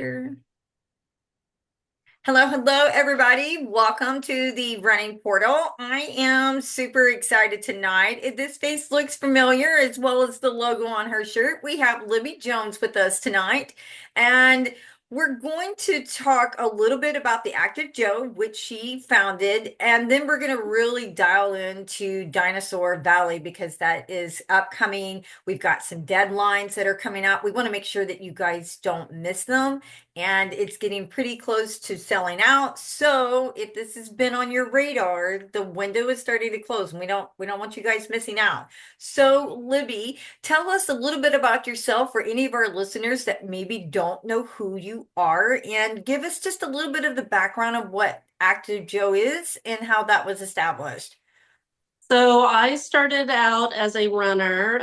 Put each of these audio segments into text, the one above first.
Share. Hello, hello, everybody. Welcome to the running portal. I am super excited tonight. This face looks familiar as well as the logo on her shirt. We have Libby Jones with us tonight, and we're going to talk a little bit about the Active Joe, which she founded, and then we're going to really dial into Dinosaur Valley because that is upcoming. We've got some deadlines that are coming up. We want to make sure that you guys don't miss them, and it's getting pretty close to selling out. So if this has been on your radar, the window is starting to close, and we don't want you guys missing out. So Libby, tell us a little bit about yourself for any of our listeners that maybe don't know who you are, and give us just a little bit of the background of what Active Joe is and how that was established. So I started out as a runner,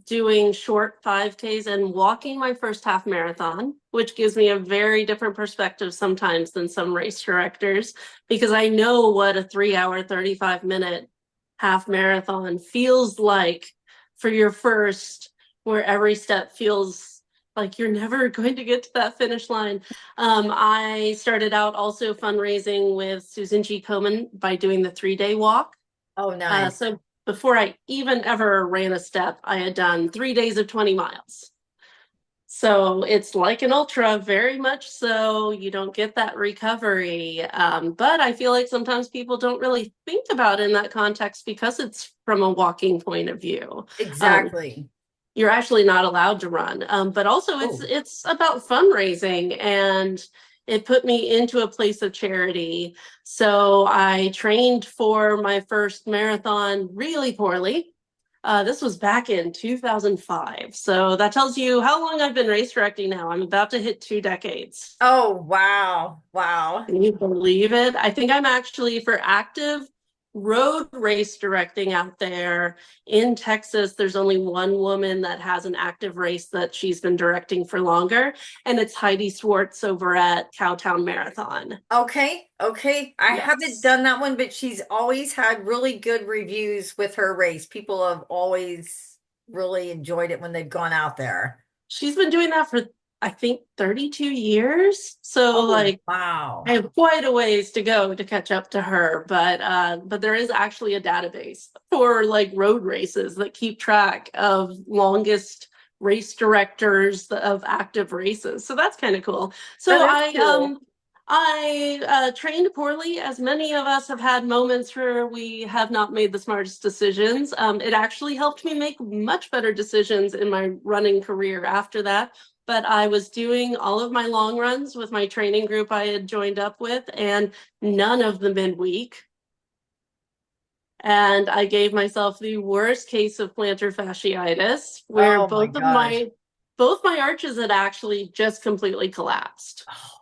doing short 5Ks and walking my first half marathon, which gives me a very different perspective sometimes than some race directors, because I know what a 3 hour, 35-minute half marathon feels like for your first, where every step feels like you're never going to get to that finish line. I started out also fundraising with Susan G. Komen by doing the 3-day walk. Oh, nice. So before I even ever ran a step, I had done 3 days of 20 miles. So it's like an ultra, very much so. You don't get that recovery. But I feel like sometimes people don't really think about it in that context because it's from a walking point of view. Exactly. You're actually not allowed to run. But also Oh. it's about fundraising, and it put me into a place of charity. So I trained for my first marathon really poorly. This was back in 2005. So that tells you how long I've been race directing now. I'm about to hit 2 decades. Oh, wow. Wow. Can you believe it? I think I'm actually for active road race directing out there in Texas. There's only one woman that has an active race that she's been directing for longer, and it's Heidi Swartz over at Cowtown Marathon. Okay, okay. I haven't Yes. done that one, but she's always had really good reviews with her race. People have always really enjoyed it when they've gone out there. She's been doing that for, I think, 32 years. So Oh, like I wow. have quite a ways to go to catch up to her, but there is actually a database for like road races that keep track of longest race directors of active races. So that's kind of cool. That So is cool. I trained poorly, as many of us have had moments where we have not made the smartest decisions. It actually helped me make much better decisions in my running career after that. But I was doing all of my long runs with my training group I had joined up with, and none of the midweek. And I gave myself the worst case of plantar fasciitis, where Oh my gosh. both my arches had actually just completely collapsed. Oh,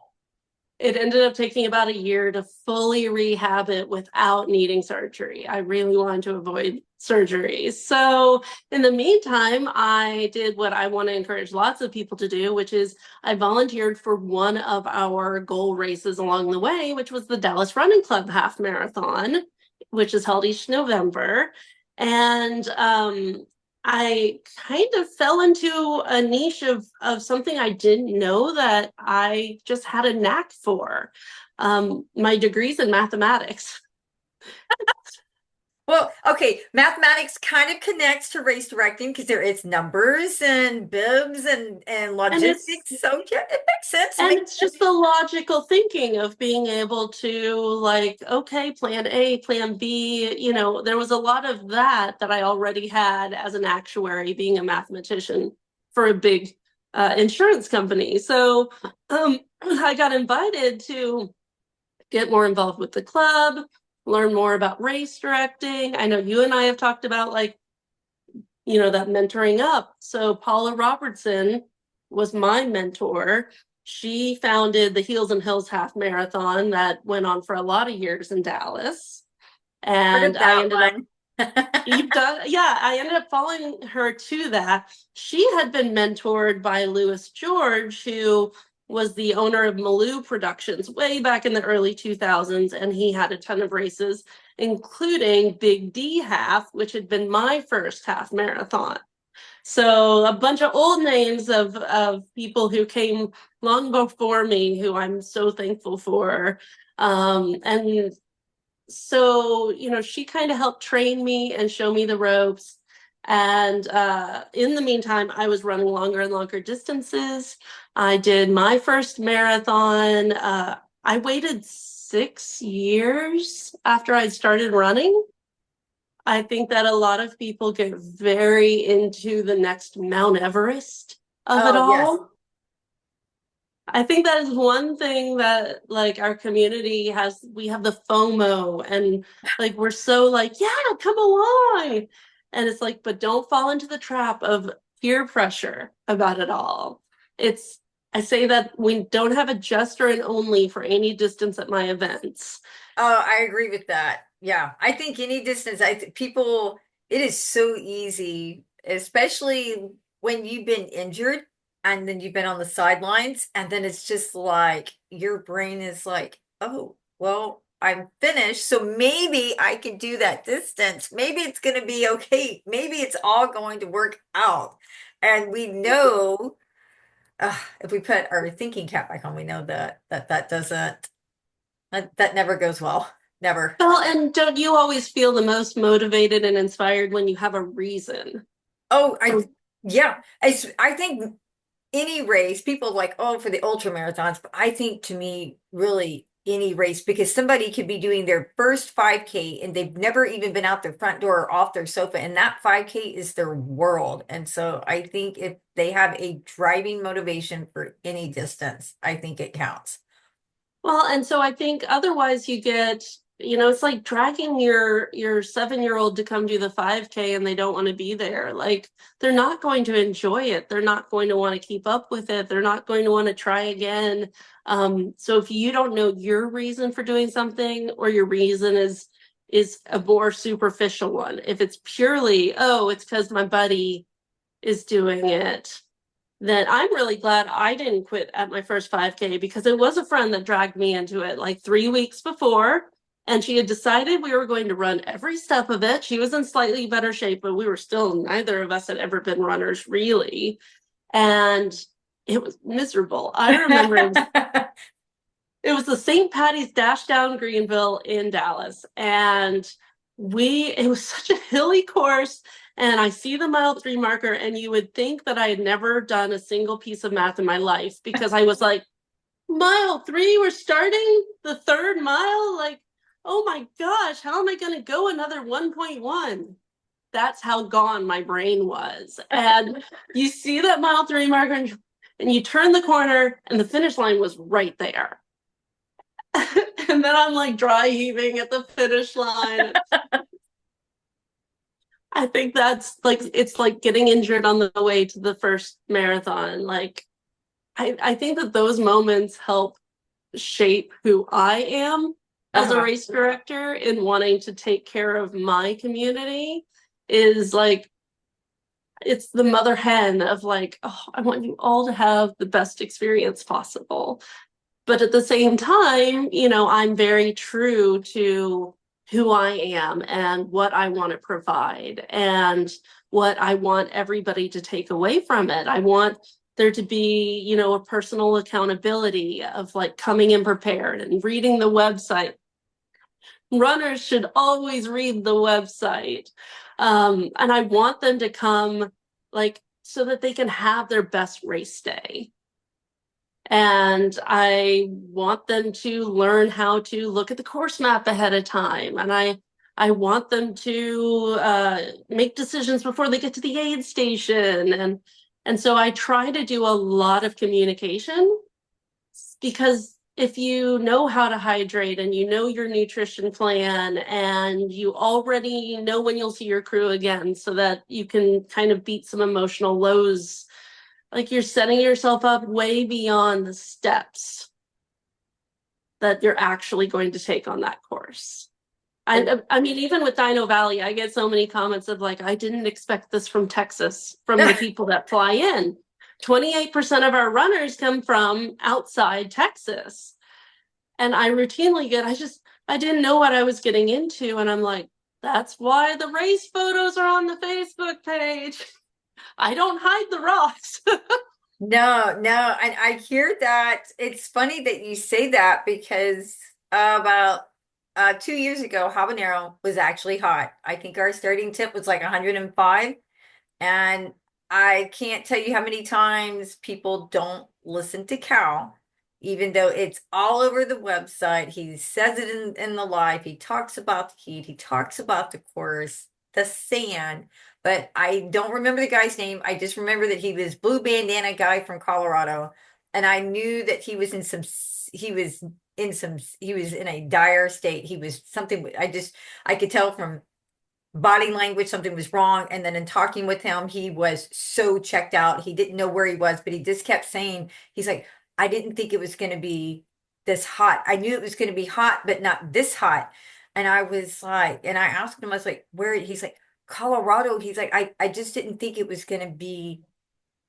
It ended up taking about a year to fully rehab it without needing surgery. I really wanted to avoid surgery. So in the meantime, I did what I want to encourage lots of people to do, which is I volunteered for one of our goal races along the way, which was the Dallas Running Club Half Marathon, which is held each November. And I kind of fell into a niche of something I didn't know that I just had a knack for. My degree's in mathematics. well, okay. Mathematics kind of connects to race directing because there is numbers and bibs and And it's logistics. So yeah, it makes sense. It and makes it's sense. just the logical thinking of being able to, like, okay, plan A, plan B. There was a lot of that I already had as an actuary, being a mathematician for a big insurance company. So I got invited to get more involved with the club, learn more about race directing. I know you and I have talked about, like, that mentoring up. So Paula Robertson was my mentor. She founded the Heels and Hills Half Marathon that went on for a lot of years in Dallas. Heard And of that one. I ended up following her to that. She had been mentored by Louis George, who was the owner of Malou Productions way back in the early 2000s, and he had a ton of races, including Big D Half, which had been my first half marathon. So a bunch of old names of people who came long before me, who I'm so thankful for. And so, she kind of helped train me and show me the ropes. And in the meantime, I was running longer and longer distances. I did my first marathon. I waited 6 years after I started running. I think that a lot of people get very into the next Mount Everest of it Oh, yes. all. I think that is one thing that like our community has. We have the FOMO and like we're so like, yeah, come along. And it's like, but don't fall into the trap of peer pressure about it all. It's I say that we don't have a just or an only for any distance at my events. Oh, I agree with that. Yeah. I think any distance, people, it is so easy, especially when you've been injured and then you've been on the sidelines. And then it's just like your brain is like, oh, well, I'm finished. So maybe I could do that distance. Maybe it's going to be okay. Maybe it's all going to work out. And we know, if we put our thinking cap back on, we know that doesn't, that never goes well. Never. Well, and don't you always feel the most motivated and inspired when you have a reason? Oh, yeah. I think any race, people like, oh, for the ultra marathons, but I think to me, really any race, because somebody could be doing their first 5K and they've never even been out their front door or off their sofa, and that 5K is their world. And so I think if they have a driving motivation for any distance, I think it counts. Well, and so I think otherwise you get, it's like dragging your 7-year-old to come do the 5K and they don't want to be there. Like they're not going to enjoy it. They're not going to want to keep up with it. They're not going to want to try again. So if you don't know your reason for doing something, or your reason is a more superficial one, if it's purely, oh, it's because my buddy is doing it, then I'm really glad I didn't quit at my first 5K, because it was a friend that dragged me into it like 3 weeks before. And she had decided we were going to run every step of it. She was in slightly better shape, but we were still, neither of us had ever been runners really. And it was miserable. I remember it was the St. Patty's Dash Down Greenville in Dallas. And it was such a hilly course. And I see the mile 3 marker, and you would think that I had never done a single piece of math in my life, because I was like, mile 3, we're starting the third mile. Like, oh my gosh, how am I going to go another 1.1? That's how gone my brain was. And you see that mile 3 marker, and you turn the corner, and the finish line was right there. And then I'm like dry heaving at the finish line. I think that's like, it's like getting injured on the way to the first marathon. Like, I think that those moments help shape who I am as a Uh-huh. race director, in wanting to take care of my community. Is like, it's the mother hen of like, oh, I want you all to have the best experience possible. But at the same time, I'm very true to who I am and what I want to provide and what I want everybody to take away from it. I want there to be, a personal accountability of like coming in prepared and reading the website. Runners should always read the website. And I want them to come like so that they can have their best race day. And I want them to learn how to look at the course map ahead of time. And I want them to make decisions before they get to the aid station. And so I try to do a lot of communication, because if you know how to hydrate and you know your nutrition plan and you already know when you'll see your crew again, so that you can kind of beat some emotional lows, like you're setting yourself up way beyond the steps that you're actually going to take on that course. And I mean, even with Dino Valley, I get so many comments of like, I didn't expect this from Texas, from the people that fly in. 28% of our runners come from outside Texas. And I routinely get, I didn't know what I was getting into. And I'm like, that's why the race photos are on the Facebook page. I don't hide the rocks. No, no, and I hear that. It's funny that you say that because about 2 years ago, habanero was actually hot. I think our starting tip was like 105. And I can't tell you how many times people don't listen to Cal, even though it's all over the website. He says it in the live. He talks about the heat. He talks about the course, the sand. But I don't remember the guy's name. I just remember that he was blue bandana guy from Colorado. And I knew that he was he was in a dire state. He was something, I could tell from body language something was wrong, and then in talking with him he was so checked out, he didn't know where he was, but he just kept saying, he's like, I didn't think it was going to be this hot. I knew it was going to be hot but not this hot. And I was like, and I asked him, I was like, where? He's like, Colorado. He's like, I just didn't think it was going to be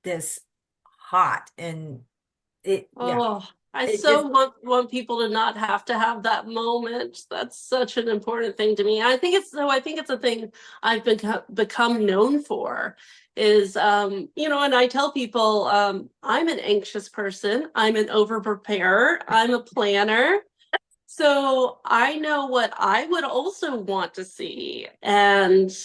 this hot. And yeah, Oh, I it just so want people to not have to have that moment. That's such an important thing to me. I think it's a thing I've become known for is and I tell people I'm an anxious person, I'm an over preparer, I'm a planner. So I know what I would also want to see. And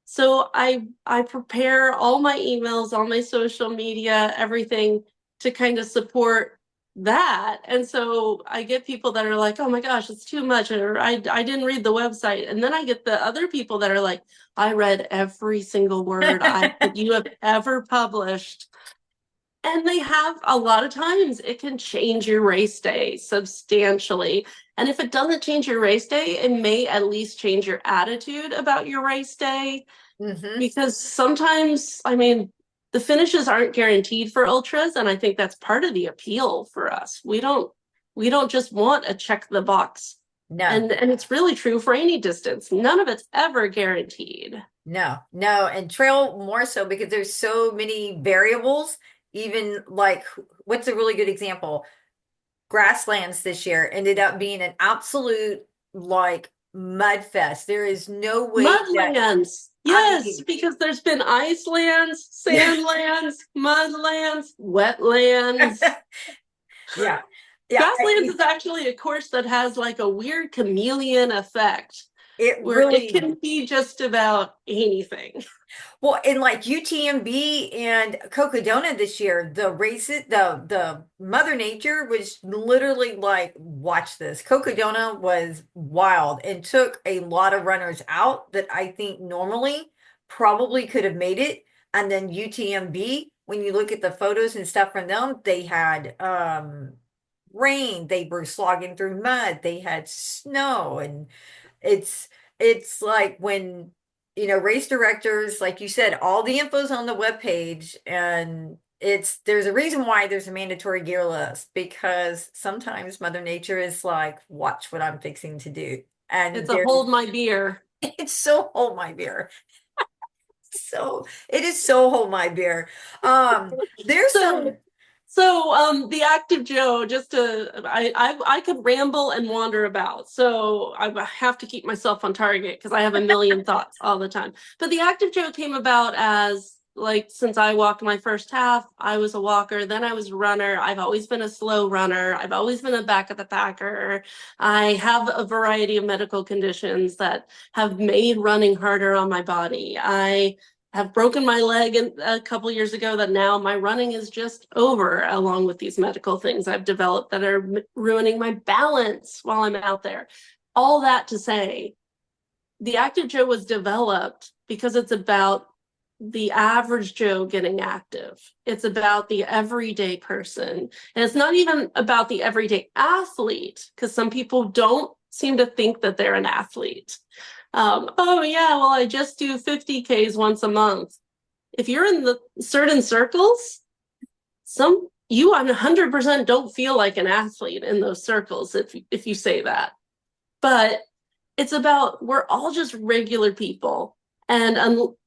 so I prepare all my emails, all my social media, everything to kind of support that. And so I get people that are like, "Oh my gosh, it's too much," or I didn't read the website. And then I get the other people that are like, "I read every single word that you have ever published." And they have a lot of times it can change your race day substantially. And if it doesn't change your race day, it may at least change your attitude about your race day. hmm Because sometimes, I mean, the finishes aren't guaranteed for ultras, and I think that's part of the appeal for us. We don't just want a check the box. no. And it's really true for any distance. None of it's ever guaranteed. No, no, and trail more so because there's so many variables. Even like, what's a really good example? Grasslands this year ended up being an absolute like mud fest. There is no way that, Mudlands. I Yes, mean, because there's been ice lands, yeah, sand lands, mudlands, wetlands. yeah, yeah. Grasslands is actually a course that has like a weird chameleon effect It where it really, can be just about anything. well, in like UTMB and Cocodona this year, the races, the Mother Nature was literally like, watch this. Cocodona was wild and took a lot of runners out that I think normally probably could have made it. And then UTMB, when you look at the photos and stuff from them, they had rain, they were slogging through mud, they had snow, and it's it's like when race directors, like you said, all the info's on the webpage, and there's a reason why there's a mandatory gear list, because sometimes Mother Nature is like, watch what I'm fixing to do. And It's a hold my beer. it's so hold my beer. So it is so hold my beer. There's some So the active Joe, just to I could ramble and wander about. So I have to keep myself on target because I have a million thoughts all the time. But the active Joe came about as like since I walked my first half, I was a walker, then I was a runner. I've always been a slow runner. I've always been a back of the packer. I have a variety of medical conditions that have made running harder on my body. I have broken my leg a couple years ago that now my running is just over, along with these medical things I've developed that are ruining my balance while I'm out there. All that to say, the active Joe was developed because it's about the average Joe getting active. It's about the everyday person. And it's not even about the everyday athlete, because some people don't seem to think that they're an athlete. Oh yeah, well, I just do 50Ks once a month. If you're in the certain circles, you 100% don't feel like an athlete in those circles if you say that. But it's about, we're all just regular people. And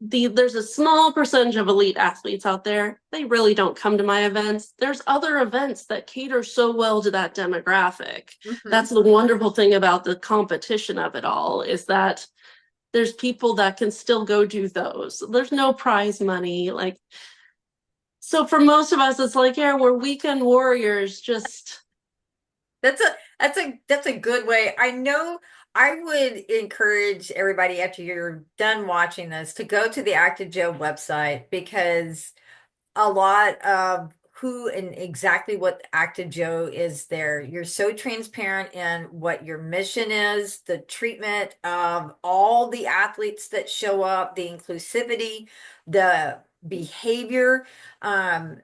there's a small percentage of elite athletes out there. They really don't come to my events. There's other events that cater so well to that demographic. Mhm. That's the wonderful thing about the competition of it all, is that there's people that can still go do those. There's no prize money. Like, so for most of us, it's like, yeah, we're weekend warriors. Just That's a good way. I know I would encourage everybody after you're done watching this to go to the Active Joe website because a lot of who and exactly what Active Joe is there. You're so transparent in what your mission is, the treatment of all the athletes that show up, the inclusivity, the behavior, and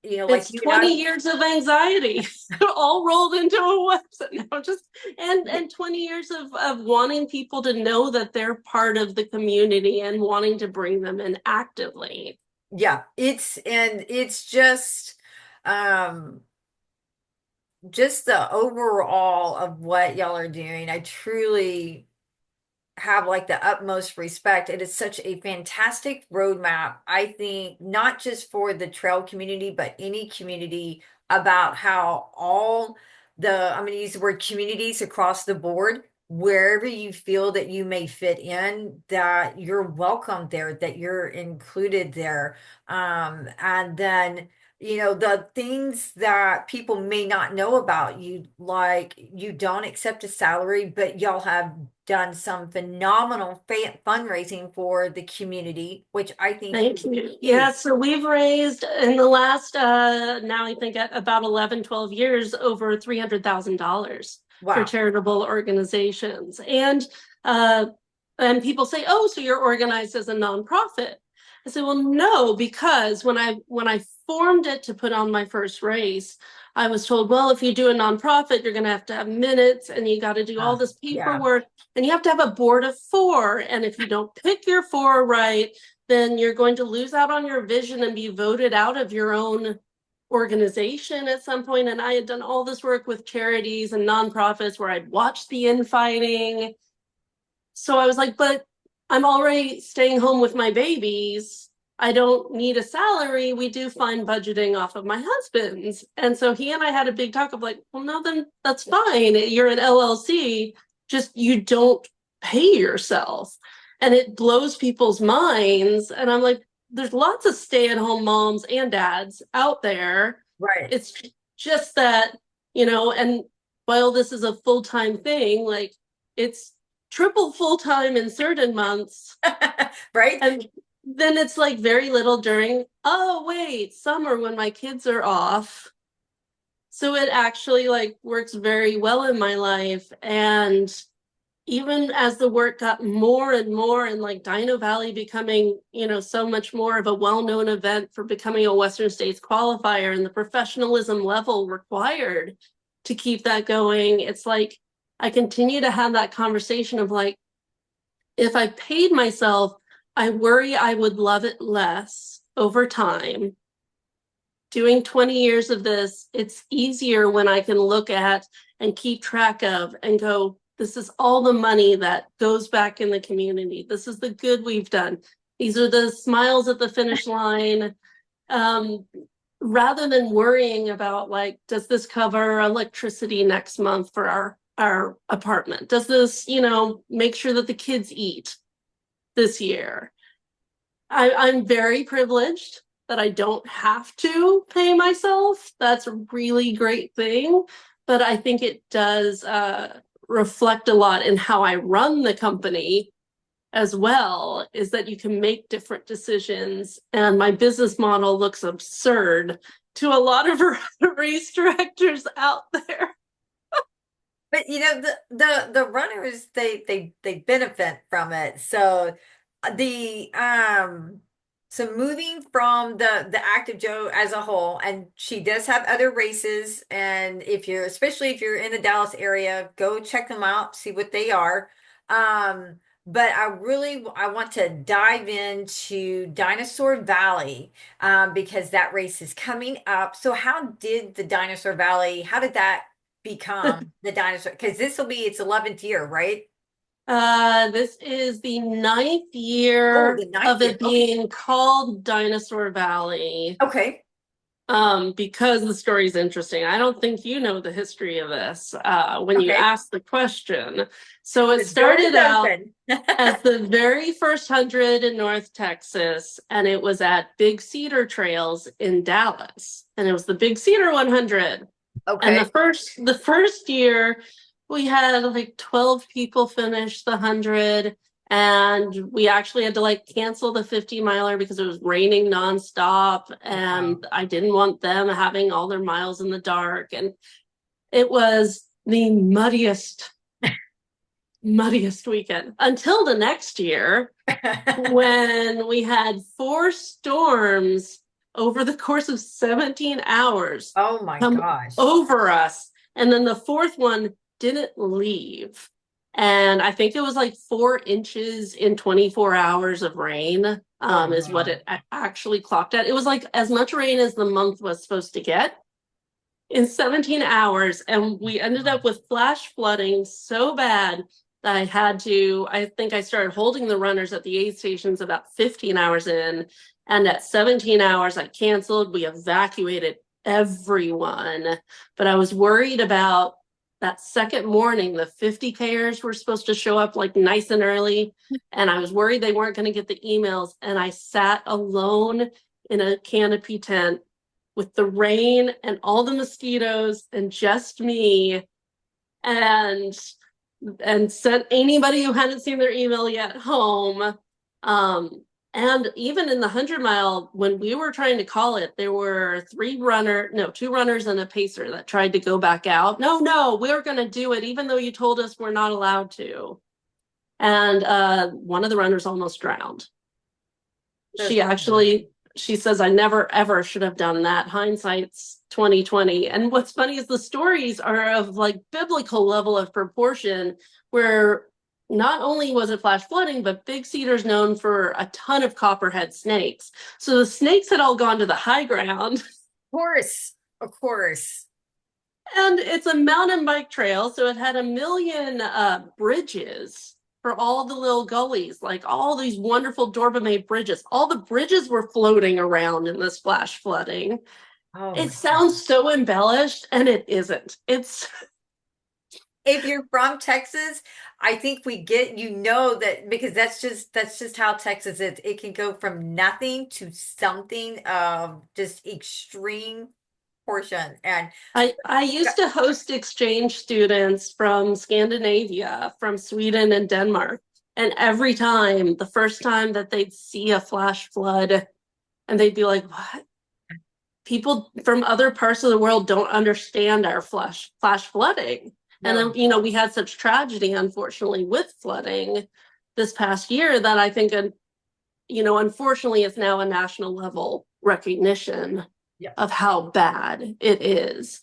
like it's you and I, 20 years of anxiety all rolled into a website now. Just and 20 years of wanting people to know that they're part of the community and wanting to bring them in actively. yeah, it's um just the overall of what y'all are doing. I truly have like the utmost respect. It is such a fantastic roadmap, I think, not just for the trail community, but any community about how all I'm going to use the word communities across the board, wherever you feel that you may fit in, that you're welcome there, that you're included there. And then the things that people may not know about you, like you don't accept a salary, but y'all have done some phenomenal fundraising for the community, which I think is Thank you. huge. Yeah, so we've raised in the last now I think at about 11, 12 years over $300,000 for Wow. charitable organizations. Uh and people say, "Oh, so you're organized as a nonprofit." I say, "Well, no, because when I formed it to put on my first race, I was told, well, if you do a nonprofit, you're going to have minutes and you got to do all this Yeah. paperwork and you have to have a board of 4. And if you don't pick your 4 right, then you're going to lose out on your vision and be voted out of your own organization at some point." And I had done all this work with charities and nonprofits where I'd watched the infighting. So I was like, but I'm already staying home with my babies. I don't need a salary. We do fine budgeting off of my husband's. And so he and I had a big talk of like, well, no, then that's fine. You're an LLC, just you don't pay yourself. And it blows people's minds. And I'm like, there's lots of stay-at-home moms and dads out there. Right. It's just that, and while this is a full-time thing, like it's triple full-time in certain months. Right. And then it's like very little during, oh, wait, summer when my kids are off. So it actually like works very well in my life. And even as the work got more and more and like Dino Valley becoming, so much more of a well-known event for becoming a Western States qualifier and the professionalism level required to keep that going, it's like I continue to have that conversation of like, if I paid myself, I worry I would love it less over time. Doing 20 years of this, it's easier when I can look at and keep track of and go, this is all the money that goes back in the community. This is the good we've done. These are the smiles at the finish line. Rather than worrying about like, does this cover electricity next month for our apartment? Does this, make sure that the kids eat this year? I'm very privileged that I don't have to pay myself. That's a really great thing. But I think it does reflect a lot in how I run the company as well, is that you can make different decisions. And my business model looks absurd to a lot of race directors out there. But the runners, they benefit from it. So the so moving from the Active Joe as a whole, and she does have other races, and especially if you're in the Dallas area, go check them out, see what they are. But I want to dive into Dinosaur Valley, because that race is coming up. So how did the Dinosaur Valley, how did that become the dinosaur? Because this will be its 11th year, right? This is the ninth Oh, year the ninth of year. it Okay. being called Dinosaur Valley. Okay. Because the story is interesting. I don't think you know the history of this when you Okay, ask the question. So it the door is started out open. as the very first 100 in North Texas, and it was at Big Cedar Trails in Dallas, and it was the Big Cedar 100. And Okay. the first year, we had like 12 people finish the 100, and we actually had to like cancel the 50 miler because it was raining nonstop, Wow. and I didn't want them having all their miles in the dark. And it was the muddiest weekend until the next year when we had four storms over the course of 17 hours Oh my come gosh. over us. And then the fourth one didn't leave. And I think it was like 4 inches in 24 hours of rain, Oh is what wow. it actually clocked at. It was like as much rain as the month was supposed to get in 17 hours. And we ended up with flash flooding so bad that I think I started holding the runners at the aid stations about 15 hours in. And at 17 hours, I canceled. We evacuated everyone. But I was worried about that second morning. The 50Kers were supposed to show up like nice and early. And I was worried they weren't going to get the emails. And I sat alone in a canopy tent with the rain and all the mosquitoes and just me, and sent anybody who hadn't seen their email yet home. And even in the 100 mile, when we were trying to call it, there were two runners and a pacer that tried to go back out. No, we're going to do it, even though you told us we're not allowed to. And one of the runners almost drowned. That's She actually she says I never ever should have done that. Hindsight's 2020. And what's funny is the stories are of like biblical level of proportion, where not only was it flash flooding, but Big Cedar's known for a ton of copperhead snakes. So the snakes had all gone to the high ground. course. Of course. And it's a mountain bike trail, so it had a million bridges for all the little gullies, like all these wonderful Dorba-made bridges. All the bridges were floating around in this flash flooding. Oh It my God. sounds so embellished, and it isn't. It's If you're from Texas, I think we get, that because that's just how Texas is. It can go from nothing to something of just extreme portion. And I used to host exchange students from Scandinavia, from Sweden and Denmark. And every time, the first time that they'd see a flash flood, and they'd be like, what? People from other parts of the world don't understand our flash flooding. And then, no, we had such tragedy, unfortunately, with flooding this past year that I think, unfortunately, it's now a national level recognition yes. of how bad it is.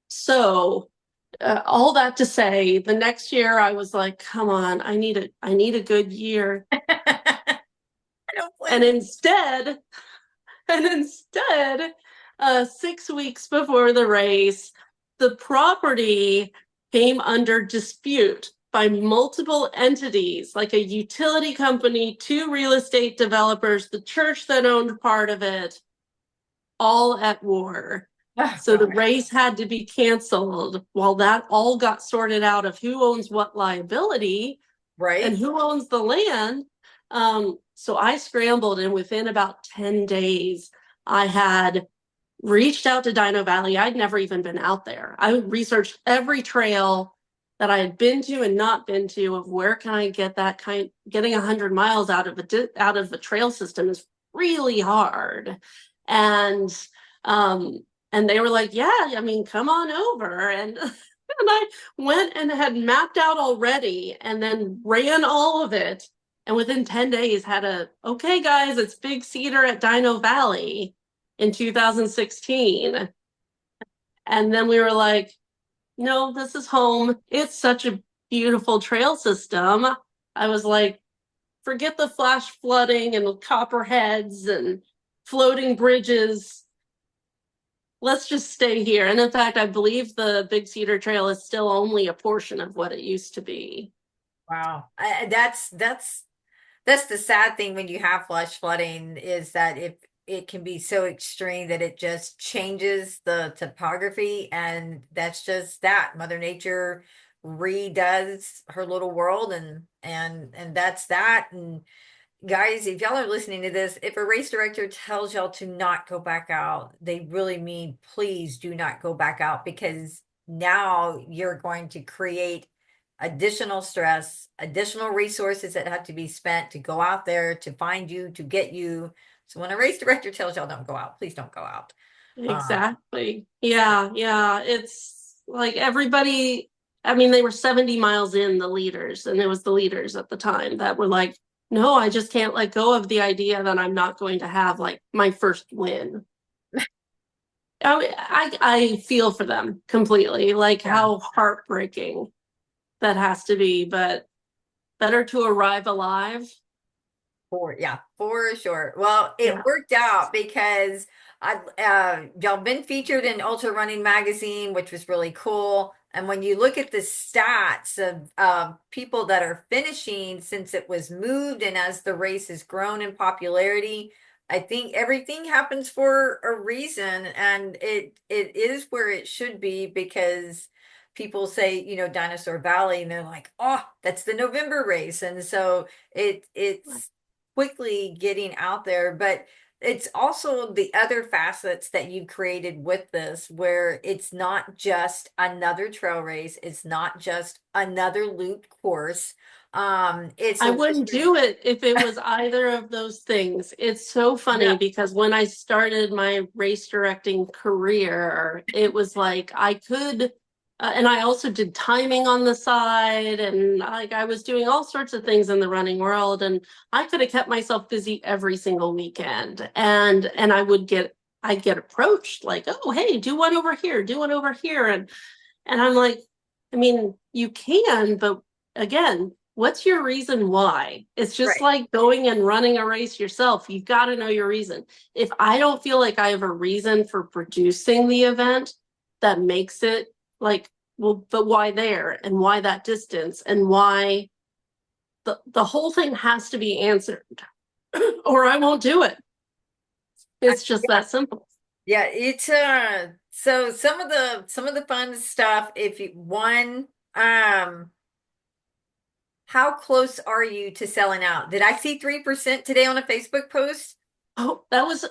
So all that to say, the next year I was like, come on, I need a good year. I don't And blame instead, And instead, 6 weeks before the race, the property came under dispute by multiple entities, like a utility company, two real estate developers, the church that owned part of it, all at war. Oh So the God. race had to be canceled while that all got sorted out of who owns what liability and Right? who owns the land. So I scrambled, and within about 10 days, I had reached out to Dino Valley. I'd never even been out there. I researched every trail that I had been to and not been to, of where can I get that kind. Getting 100 miles out of a trail system is really hard. And they were like, yeah, I mean, come on over. And and I went and had mapped out already, and then ran all of it. And within 10 days okay, guys, it's Big Cedar at Dino Valley in 2016. And then we were like, no, this is home. It's such a beautiful trail system. I was like, forget the flash flooding and copperheads and floating bridges. Let's just stay here. And in fact, I believe the Big Cedar Trail is still only a portion of what it used to be. Wow. That's the sad thing when you have flash flooding is that it can be so extreme that it just changes the topography, and that's just that. Mother Nature redoes her little world, and that's that. And guys, if y'all are listening to this, if a race director tells y'all to not go back out, they really mean please do not go back out, because now you're going to create additional stress, additional resources that have to be spent to go out there to find you, to get you. So when a race director tells y'all don't go out, please don't go out. Um, Exactly. Yeah, yeah. It's like everybody, I mean, they were 70 miles in, the leaders, and it was the leaders at the time that were like, no, I just can't let go of the idea that I'm not going to have like my first win. I feel for them completely, like yeah. how heartbreaking that has to be, but better to arrive alive. Yeah, for sure. Well, it Yeah. worked out because I y'all been featured in Ultra Running Magazine, which was really cool. And when you look at the stats of people that are finishing since it was moved and as the race has grown in popularity, I think everything happens for a reason, and it is where it should be, because people say, Dinosaur Valley, and they're like, oh, that's the November race. And so it's quickly getting out there, but it's also the other facets that you created with this, where it's not just another trail race, it's not just another loop course. It's I a wouldn't do it if it was either of those things. It's so no, funny because when I started my race directing career, it was like I could, and I also did timing on the side, and like I was doing all sorts of things in the running world, and I could have kept myself busy every single weekend, and I'd get approached like, oh, hey, do one over here, do one over here, and I'm like, I mean, you can, but again, what's your reason why? It's just right. like going and running a race yourself. You've got to know your reason. If I don't feel like I have a reason for producing the event that makes it like, well, but why there and why that distance and why the whole thing has to be answered or I won't do it. It's just that simple. Yeah, it's so some of the fun stuff, if you one, how close are you to selling out? Did I see 3% today on a Facebook post? Oh, that was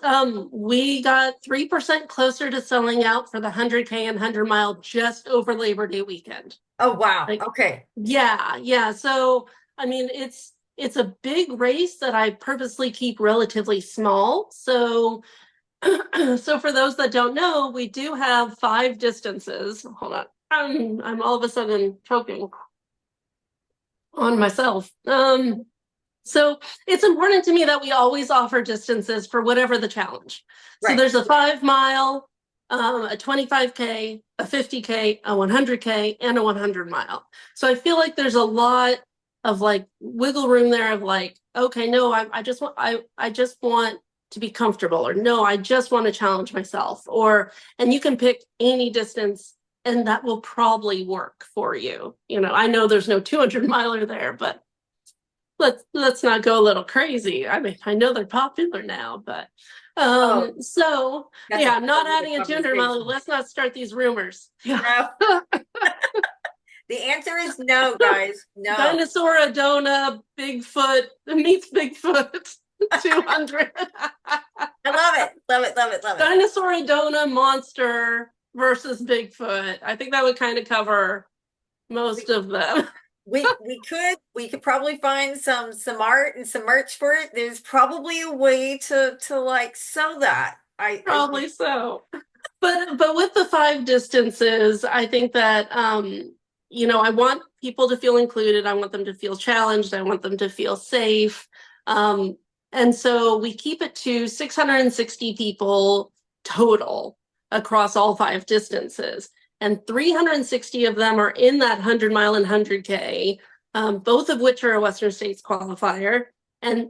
we got 3% closer to selling out for the 100K and 100 mile just over Labor Day weekend. Oh wow. Like, Okay. yeah, yeah. So I mean it's a big race that I purposely keep relatively small. So so for those that don't know, we do have 5 distances. Hold on. I'm all of a sudden choking on myself. So it's important to me that we always offer distances for whatever the challenge. So Right. there's a 5 mile, a 25K, a 50K, a 100K, and a 100 mile. So I feel like there's a lot of like wiggle room there of like, okay, no, I just want to be comfortable, or no, I just want to challenge myself, or and you can pick any distance and that will probably work for you. You know, I know there's no 200 miler there, but let's not go a little crazy. I mean, I know they're popular now, but Oh, so that's a yeah, whole not other adding a 200 mile. conversation. Let's not start these rumors. Yeah. No, the answer is no, guys. No. Dinosaur Adona, Bigfoot meets Bigfoot 200. I love it. Love it. Love it. Love it. Dinosaur Adona monster versus Bigfoot. I think that would kind of cover most of them. We could probably find some art and some merch for it. There's probably a way to like sell that. I think. Probably so. But with the 5 distances, I think that you know, I want people to feel included. I want them to feel challenged. I want them to feel safe. Um, and so we keep it to 660 people total across all 5 distances. And 360 of them are in that 100 mile and 100K, both of which are a Western States qualifier.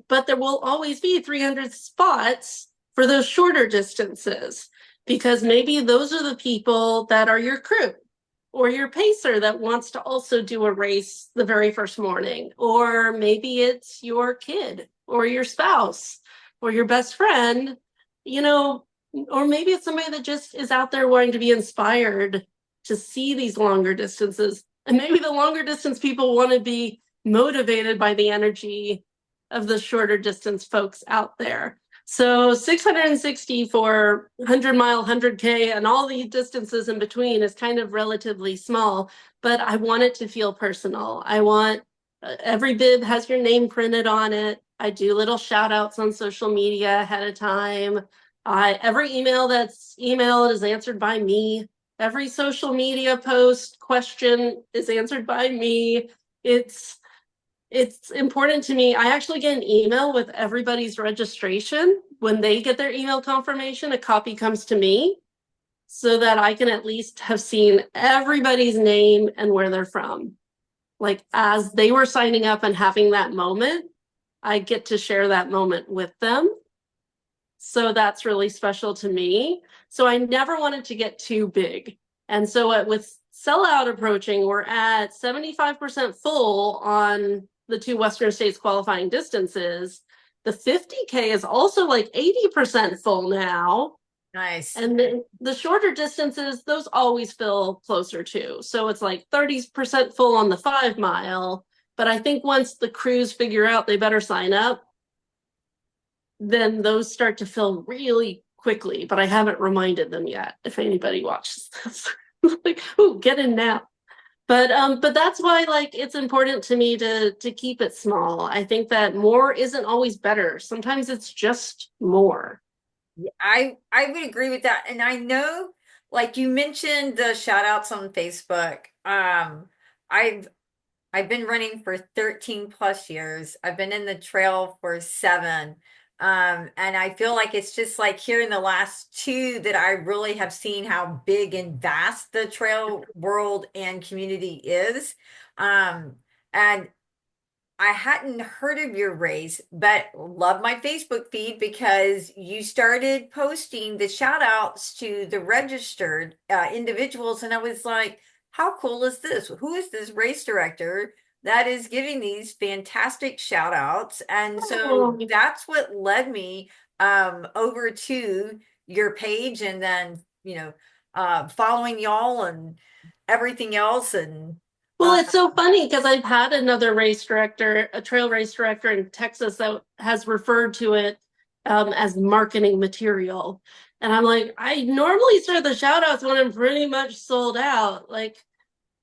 But there will always be 300 spots for those shorter distances, because maybe those are the people that are your crew or your pacer that wants to also do a race the very first morning, or maybe it's your kid or your spouse or your best friend you know, or maybe it's somebody that just is out there wanting to be inspired to see these longer distances. And maybe the longer distance people want to be motivated by the energy of the shorter distance folks out there. So 660 for 100-mile, 100K, and all the distances in between is kind of relatively small, but I want it to feel personal. I want every bib has your name printed on it. I do little shout outs on social media ahead of time. Every email that's emailed is answered by me. Every social media post question is answered by me. It's it's important to me. I actually get an email with everybody's registration. When they get their email confirmation, a copy comes to me so that I can at least have seen everybody's name and where they're from. Like as they were signing up and having that moment, I get to share that moment with them. So that's really special to me. So I never wanted to get too big. And so with sellout approaching, we're at 75% full on the two Western States qualifying distances. The 50K is also like 80% full now. Nice. And then the shorter distances, those always fill closer to. So it's like 30% full on the 5 mile. But I think once the crews figure out they better sign up, then those start to fill really quickly. But I haven't reminded them yet if anybody watches this. Like, oh, get in now. But that's why like it's important to me to keep it small. I think that more isn't always better. Sometimes it's just more. I would agree with that. And I know, like you mentioned the shout outs on Facebook. I've I've been running for 13 plus years. I've been in the trail for 7. And I feel like it's just like here in the last 2 that I really have seen how big and vast the trail world and community is. And I hadn't heard of your race, but love my Facebook feed because you started posting the shout outs to the registered individuals. And I was like, how cool is this? Who is this race director that is giving these fantastic shout outs? And so Oh, that's what led me over to your page and then, following y'all and everything else. And well, it's so funny because I've had another race director, a trail race director in Texas that has referred to it as marketing material. And I'm like, I normally start the shout outs when I'm pretty much sold out. Like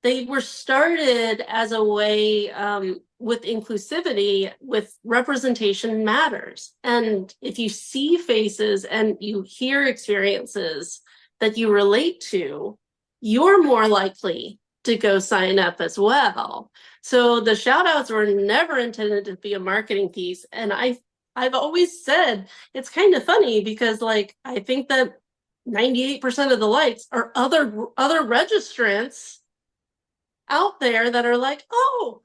they were started as a way with inclusivity, with representation matters. And if you see faces and you hear experiences that you relate to, you're more likely to go sign up as well. So the shout outs were never intended to be a marketing piece. And I've always said it's kind of funny because like I think that 98% of the likes are other registrants out there that are like, oh,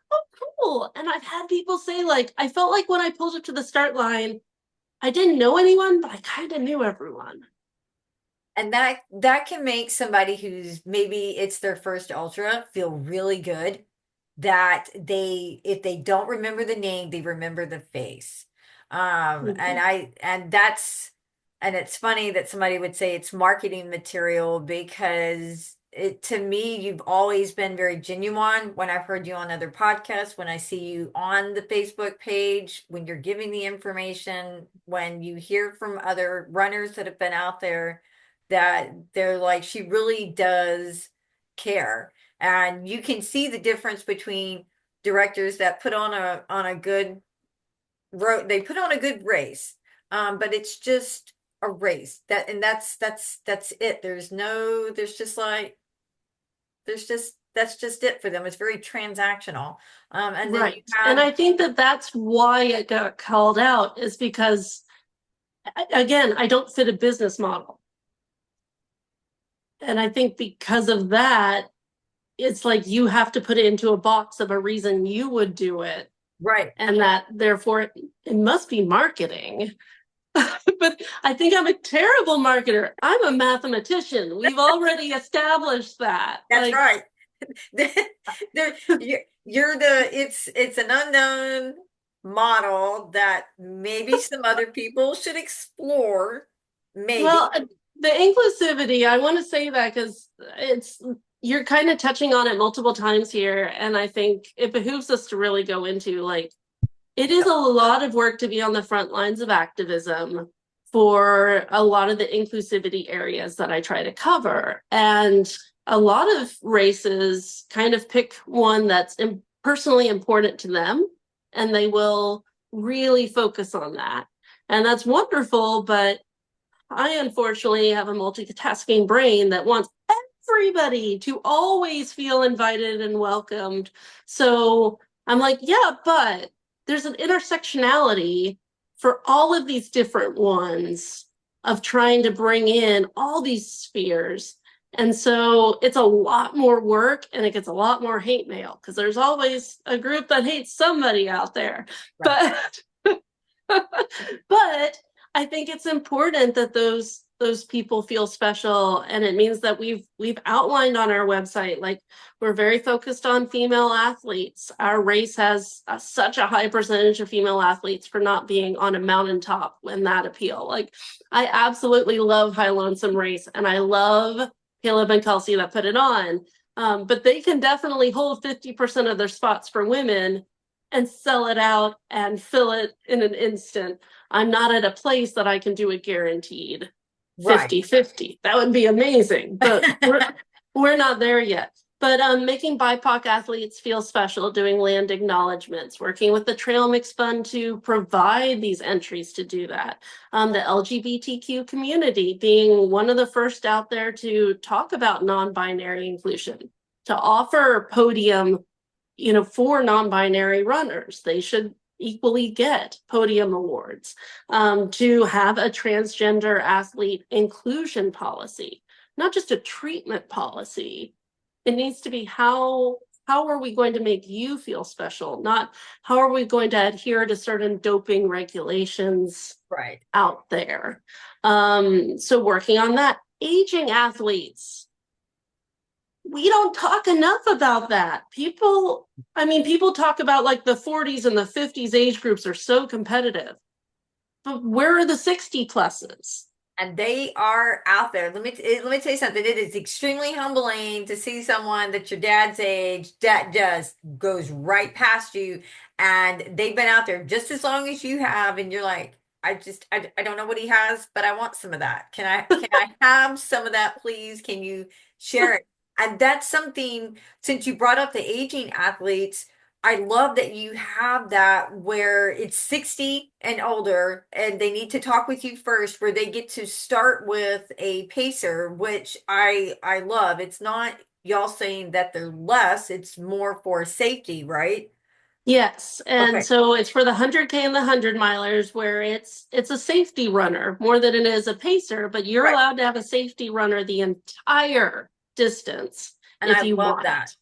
cool. And I've had people say, like, I felt like when I pulled up to the start line, I didn't know anyone, but I kind of knew everyone. And that can make somebody who's maybe it's their first ultra feel really good that they if they don't remember the name, they remember the face. And Mhm. I and that's and it's funny that somebody would say it's marketing material because it to me you've always been very genuine when I've heard you on other podcasts, when I see you on the Facebook page, when you're giving the information, when you hear from other runners that have been out there that they're like, she really does care. And you can see the difference between directors that put on a good road, they put on a good race. But it's just a race. That's it. There's just like there's just that's just it for them. It's very transactional. And then you Right. And have I think that that's why it got called out, is because, again, I don't fit a business model. And I think because of that, it's like you have to put it into a box of a reason you would do it. right. And that therefore it must be marketing. But I think I'm a terrible marketer. I'm a mathematician. We've already established that. That's Like, right. You're the it's an unknown model that maybe some other people should explore. maybe. Well, the inclusivity, I want to say that because it's you're kind of touching on it multiple times here, and I think it behooves us to really go into like it is a lot of work to be on the front lines of activism for a lot of the inclusivity areas that I try to cover. And a lot of races kind of pick one that's personally important to them, and they will really focus on that. And that's wonderful, but I unfortunately have a multitasking brain that wants everybody to always feel invited and welcomed. So I'm like, yeah, but there's an intersectionality for all of these different ones of trying to bring in all these spheres. And so it's a lot more work and it gets a lot more hate mail because there's always a group that hates somebody out there. Right. But but I think it's important that those people feel special, and it means that we've outlined on our website like we're very focused on female athletes. Our race has such a high percentage of female athletes for not being on a mountaintop when that appeal. Like I absolutely love High Lonesome Race, and I love Caleb and Kelsey that put it on. But they can definitely hold 50% of their spots for women and sell it out and fill it in an instant. I'm not at a place that I can do it guaranteed Right. 50-50. That would be amazing, but we're not there yet. But making BIPOC athletes feel special, doing land acknowledgements, working with the Trail Mix Fund to provide these entries to do that. The LGBTQ community being one of the first out there to talk about non-binary inclusion, to offer podium for non-binary runners. They should equally get podium awards. To have a transgender athlete inclusion policy, not just a treatment policy. It needs to be how are we going to make you feel special, not how are we going to adhere to certain doping regulations Right. out there. So working on that. Aging athletes, we don't talk enough about that. People talk about like the 40s and the 50s age groups are so competitive, but where are the 60 pluses? And they are out there. Let me tell you something. It is extremely humbling to see someone that's your dad's age that just goes right past you, and they've been out there just as long as you have, and you're like, I don't know what he has, but I want some of that. Can I have some of that, please? Can you share it? And that's something, since you brought up the aging athletes, I love that you have that where it's 60 and older and they need to talk with you first, where they get to start with a pacer, which I love. It's not y'all saying that they're less, it's more for safety, right? Yes, and Okay. so it's for the 100K and the 100 milers where it's a safety runner more than it is a pacer, but you're Right. allowed to have a safety runner the entire distance And if I you love want that.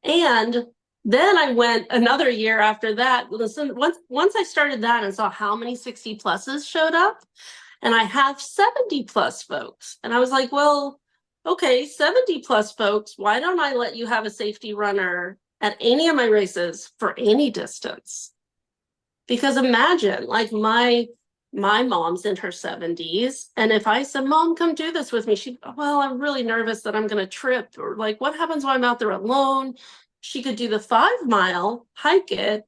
it. And then I went another year after that. Listen, once I started that and saw how many 60 pluses showed up, and I have 70 plus folks. And I was like, well, okay, 70 plus folks, why don't I let you have a safety runner at any of my races for any distance? Because imagine, like my mom's in her 70s, and if I said, Mom, come do this with me, she'd, well, I'm really nervous that I'm going to trip, or like, what happens when I'm out there alone? She could do the 5 mile, hike it,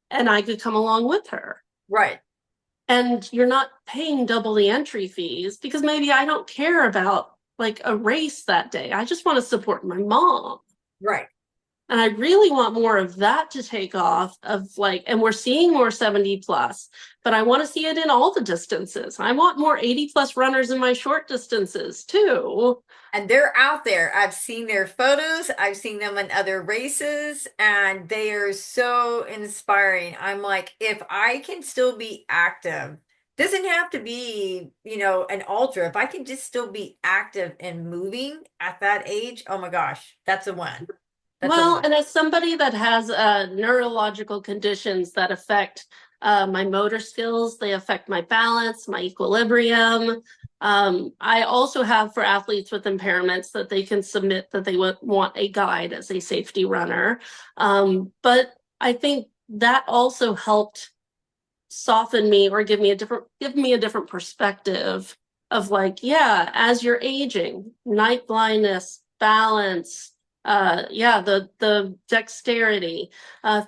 and I could come along with her. Right. And you're not paying double the entry fees because maybe I don't care about like a race that day. I just want to support my mom. Right. And I really want more of that to take off of like, and we're seeing more 70 plus, but I want to see it in all the distances. I want more 80 plus runners in my short distances too. And they're out there. I've seen their photos, I've seen them in other races, and they are so inspiring. I'm like, if I can still be active, doesn't have to be, an ultra. If I can just still be active and moving at that age, oh my gosh, that's a win. That's a Well, win. and as somebody that has neurological conditions that affect my motor skills, they affect my balance, my equilibrium. I also have for athletes with impairments that they can submit that they would want a guide as a safety runner. But I think that also helped soften me or give me a different perspective of like, yeah, as you're aging, night blindness, balance, yeah, the dexterity,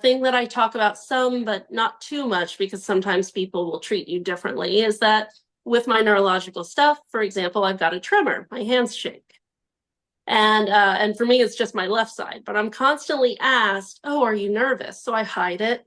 thing that I talk about some, but not too much because sometimes people will treat you differently, is that with my neurological stuff, for example, I've got a tremor, my hands shake. And for me, it's just my left side, but I'm constantly asked, "Oh, are you nervous?" So I hide it.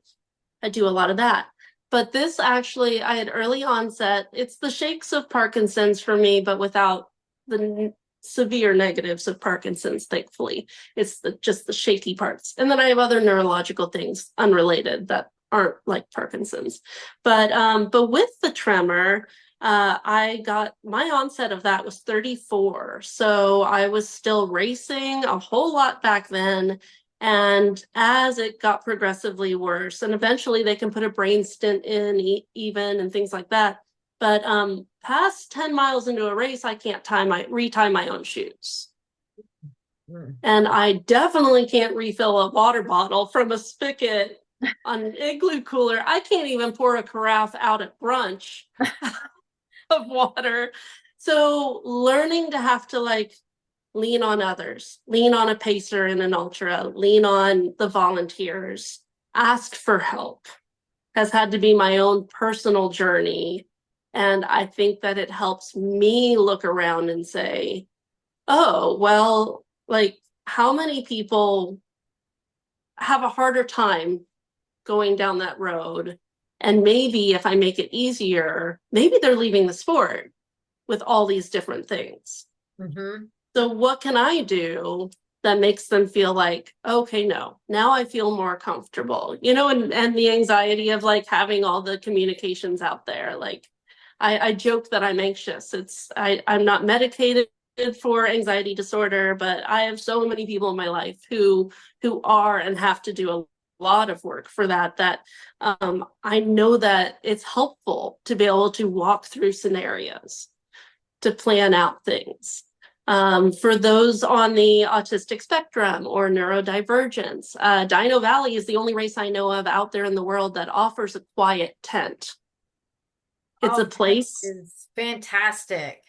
I do a lot of that. But this actually, I had early onset. It's the shakes of Parkinson's for me, but without the severe negatives of Parkinson's, thankfully. It's just the shaky parts. And then I have other neurological things unrelated that aren't like Parkinson's. But with the tremor, I got my onset of that was 34. So I was still racing a whole lot back then. And as it got progressively worse, and eventually they can put a brain stent in even and things like that. But past 10 miles into a race, I can't retie my own shoes. Mm. And I definitely can't refill a water bottle from a spigot on an igloo cooler. I can't even pour a carafe out at brunch of water. So learning to have to like lean on others, lean on a pacer in an ultra, lean on the volunteers, ask for help has had to be my own personal journey. And I think that it helps me look around and say, oh, well, like how many people have a harder time going down that road? And maybe if I make it easier, maybe they're leaving the sport with all these different things. Mm-hmm. So what can I do that makes them feel like, okay, no, now I feel more comfortable, and the anxiety of like having all the communications out there. Like I joke that I'm anxious. I'm not medicated for anxiety disorder, but I have so many people in my life who are and have to do a lot of work for that I know that it's helpful to be able to walk through scenarios, to plan out things. For those on the autistic spectrum or neurodivergence, Dino Valley is the only race I know of out there in the world that offers a quiet tent. It's Oh, a that place. is fantastic.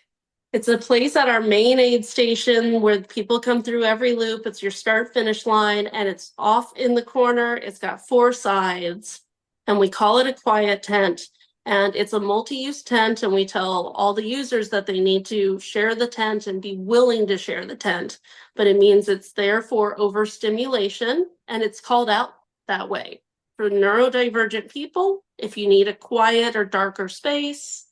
It's a place at our main aid station where people come through every loop. It's your start finish line, and it's off in the corner. It's got 4 sides, and we call it a quiet tent. And it's a multi-use tent, and we tell all the users that they need to share the tent and be willing to share the tent. But it means it's there for overstimulation, and it's called out that way. For neurodivergent people, if you need a quiet or darker space,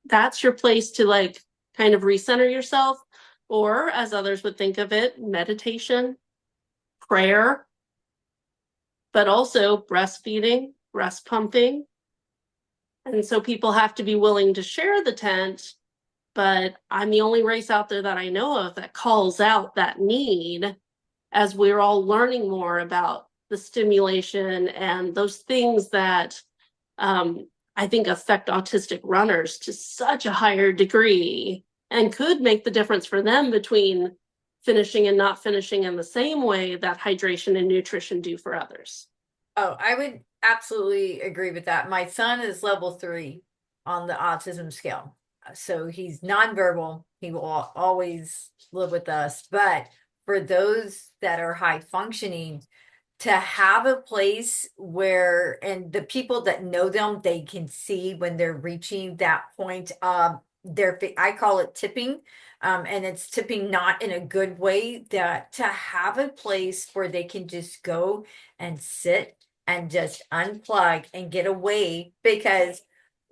that's your place to like kind of recenter yourself, or as others would think of it, meditation, prayer, but also breastfeeding, breast pumping. And so people have to be willing to share the tent, but I'm the only race out there that I know of that calls out that need as we're all learning more about the stimulation and those things that I think affect autistic runners to such a higher degree and could make the difference for them between finishing and not finishing in the same way that hydration and nutrition do for others. Oh, I would absolutely agree with that. My son is level 3 on the autism scale. So he's nonverbal. He will always live with us. But for those that are high functioning, to have a place where, and the people that know them, they can see when they're reaching that point of I call it tipping. And it's tipping not in a good way, that to have a place where they can just go and sit and just unplug and get away, because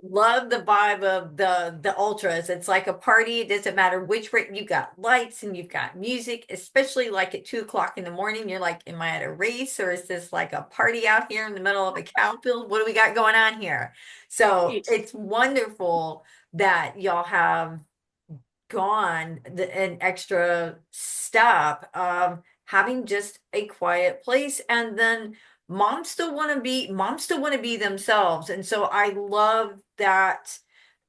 love the vibe of the ultras. It's like a party. It doesn't matter which rate. You've got lights and you've got music, especially like at 2 o'clock in the morning. You're like, am I at a race, or is this like a party out here in the middle of a cow field? What do we got going on here? So it's wonderful that y'all have gone an extra step of having just a quiet place. And then moms still want to be themselves. And so I love that,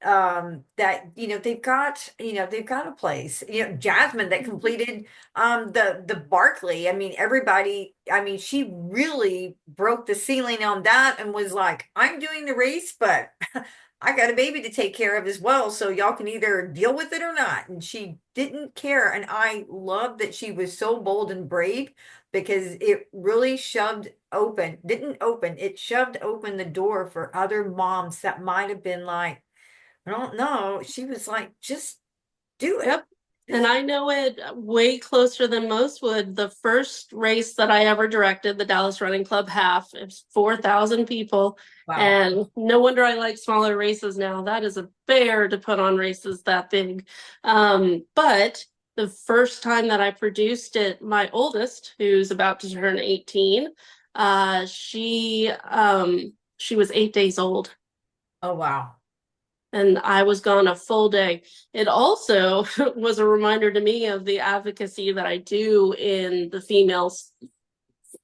that they've got a place. Jasmine that completed the Barkley. I mean, everybody, I mean, she really broke the ceiling on that and was like, I'm doing the race, but I got a baby to take care of as well, so y'all can either deal with it or not. And she didn't care. And I love that she was so bold and brave because it really didn't open, it shoved open the door for other moms that might have been like, I don't know. She was like, just do it. Yep. And Just, I know it way closer than most would. The first race that I ever directed, the Dallas Running Club half, it was 4,000 people. wow. And no wonder I like smaller races now. That is a bear to put on races that big. But the first time that I produced it, my oldest, who's about to turn 18, she was 8 days old. Oh, wow. And I was gone a full day. It also was a reminder to me of the advocacy that I do in the females,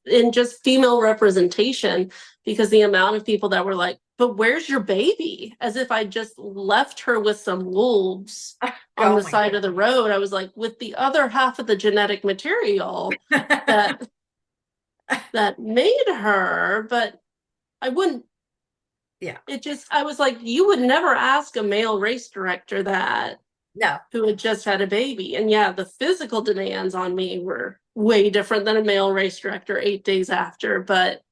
in just female representation, because the amount of people that were like, but where's your baby? As if I just left her with some wolves on Oh the my side of the road. I was like, with the other half of the genetic material goodness. that that made her, but I wouldn't. Yeah. It just, I was like, you would never ask a male race director that, No. who had just had a baby. And yeah, the physical demands on me were way different than a male race director 8 days after, but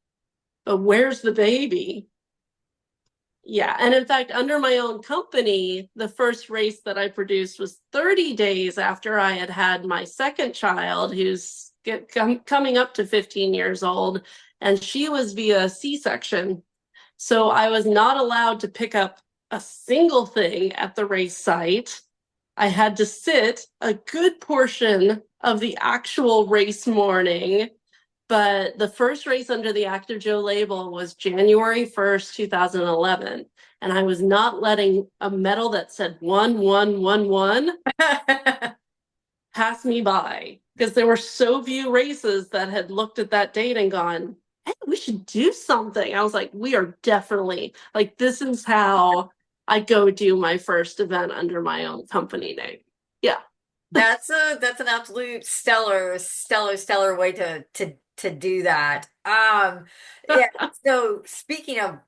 where's the baby? Yeah. And in fact, under my own company, the first race that I produced was 30 days after I had had my second child, who's coming up to 15 years old. And she was via C-section. So I was not allowed to pick up a single thing at the race site. I had to sit a good portion of the actual race morning. But the first race under the Active Joe label was January 1st, 2011. And I was not letting a medal that said 1111 pass me by, because there were so few races that had looked at that date and gone, hey, we should do something. I was like, we are definitely, like, this is how I go do my first event under my own company name. Yeah. That's an absolute stellar way to do that. Yeah. So speaking of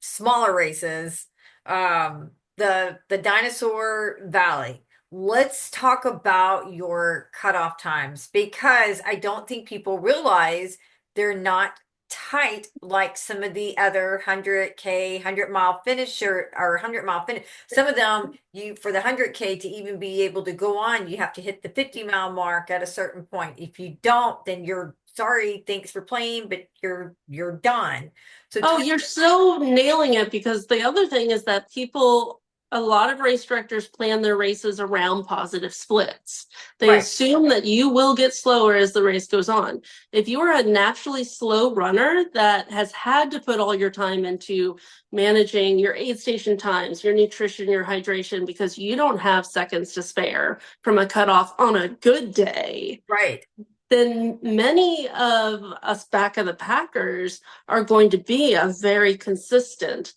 smaller races, the Dinosaur Valley. Let's talk about your cutoff times because I don't think people realize they're not tight like some of the other 100K, 100-mile finisher or 100-mile finish. Some of them, you for the 100K to even be able to go on, you have to hit the 50-mile mark at a certain point. If you don't, then you're sorry, thanks for playing, but you're done. So Oh, talk. you're so nailing it, because the other thing is that people, a lot of race directors plan their races around positive splits. They Right. assume that you will get slower as the race goes on. If you are a naturally slow runner that has had to put all your time into managing your aid station times, your nutrition, your hydration, because you don't have seconds to spare from a cutoff on a good day, Right. then many of us back of the Packers are going to be a very consistent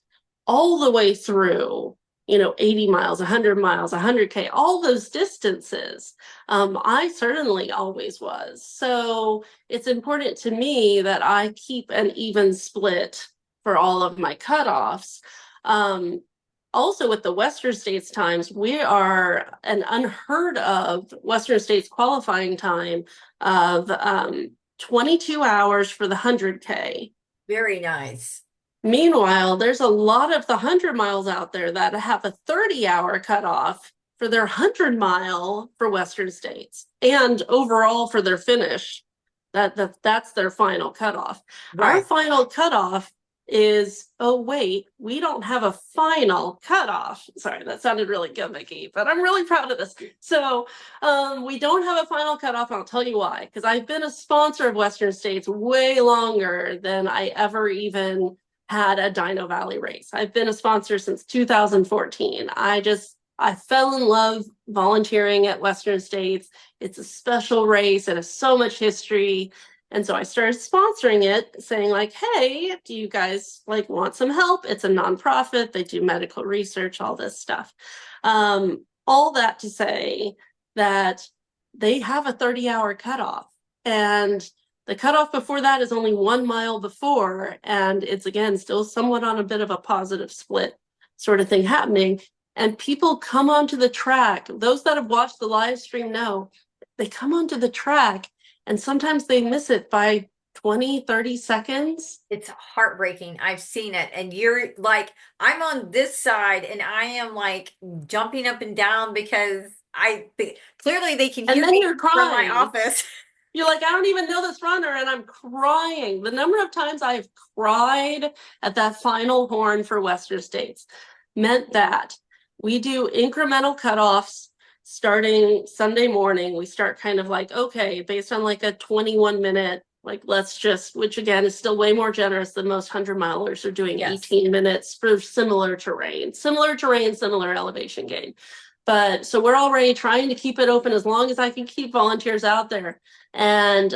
all the way through, 80 miles, 100 miles, 100K, all those distances. I certainly always was. So it's important to me that I keep an even split for all of my cutoffs. Um, Also, with the Western States times, we are an unheard of Western States qualifying time of 22 hours for the 100K. Very nice. Meanwhile, there's a lot of the 100 miles out there that have a 30-hour cutoff for their 100-mile for Western States, and overall for their finish. That's their final cutoff. Our Right. final cutoff is, oh wait, we don't have a final cutoff. Sorry, that sounded really gimmicky, but I'm really proud of this. So we don't have a final cutoff, and I'll tell you why. Because I've been a sponsor of Western States way longer than I ever even had a Dino Valley race. I've been a sponsor since 2014. I fell in love volunteering at Western States. It's a special race. It has so much history. And so I started sponsoring it, saying like, hey, do you guys want some help? It's a nonprofit. They do medical research, all this stuff. All that to say that they have a 30-hour cutoff. And the cutoff before that is only 1 mile before. And it's, again, still somewhat on a bit of a positive split. sort of thing happening. And people come onto the track. Those that have watched the live stream know they come onto the track and sometimes they miss it by 20, 30 seconds. It's heartbreaking. I've seen it. And you're like, I'm on this side and I am like jumping up and down because clearly they can And hear then me you're from my crying. office. You're like, I don't even know this runner, and I'm crying. The number of times I've cried at that final horn for Western States meant that we do incremental cutoffs starting Sunday morning. We start kind of like, okay, based on like a 21-minute, like let's just, which again is still way more generous than most 100-milers are doing Yes. 18 minutes for similar terrain, similar elevation gain. But so we're already trying to keep it open as long as I can keep volunteers out there. And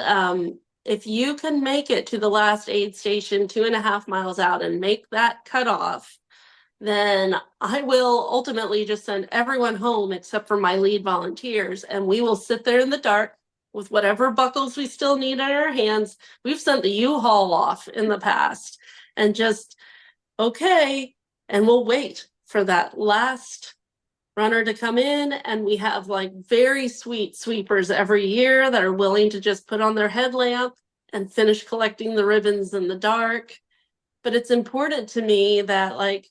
if you can make it to the last aid station 2.5 miles out and make that cutoff, then I will ultimately just send everyone home except for my lead volunteers. And we will sit there in the dark with whatever buckles we still need in our hands. We've sent the U-Haul off in the past and just, okay, and we'll wait for that last runner to come in. And we have like very sweet sweepers every year that are willing to just put on their headlamp and finish collecting the ribbons in the dark. But it's important to me that like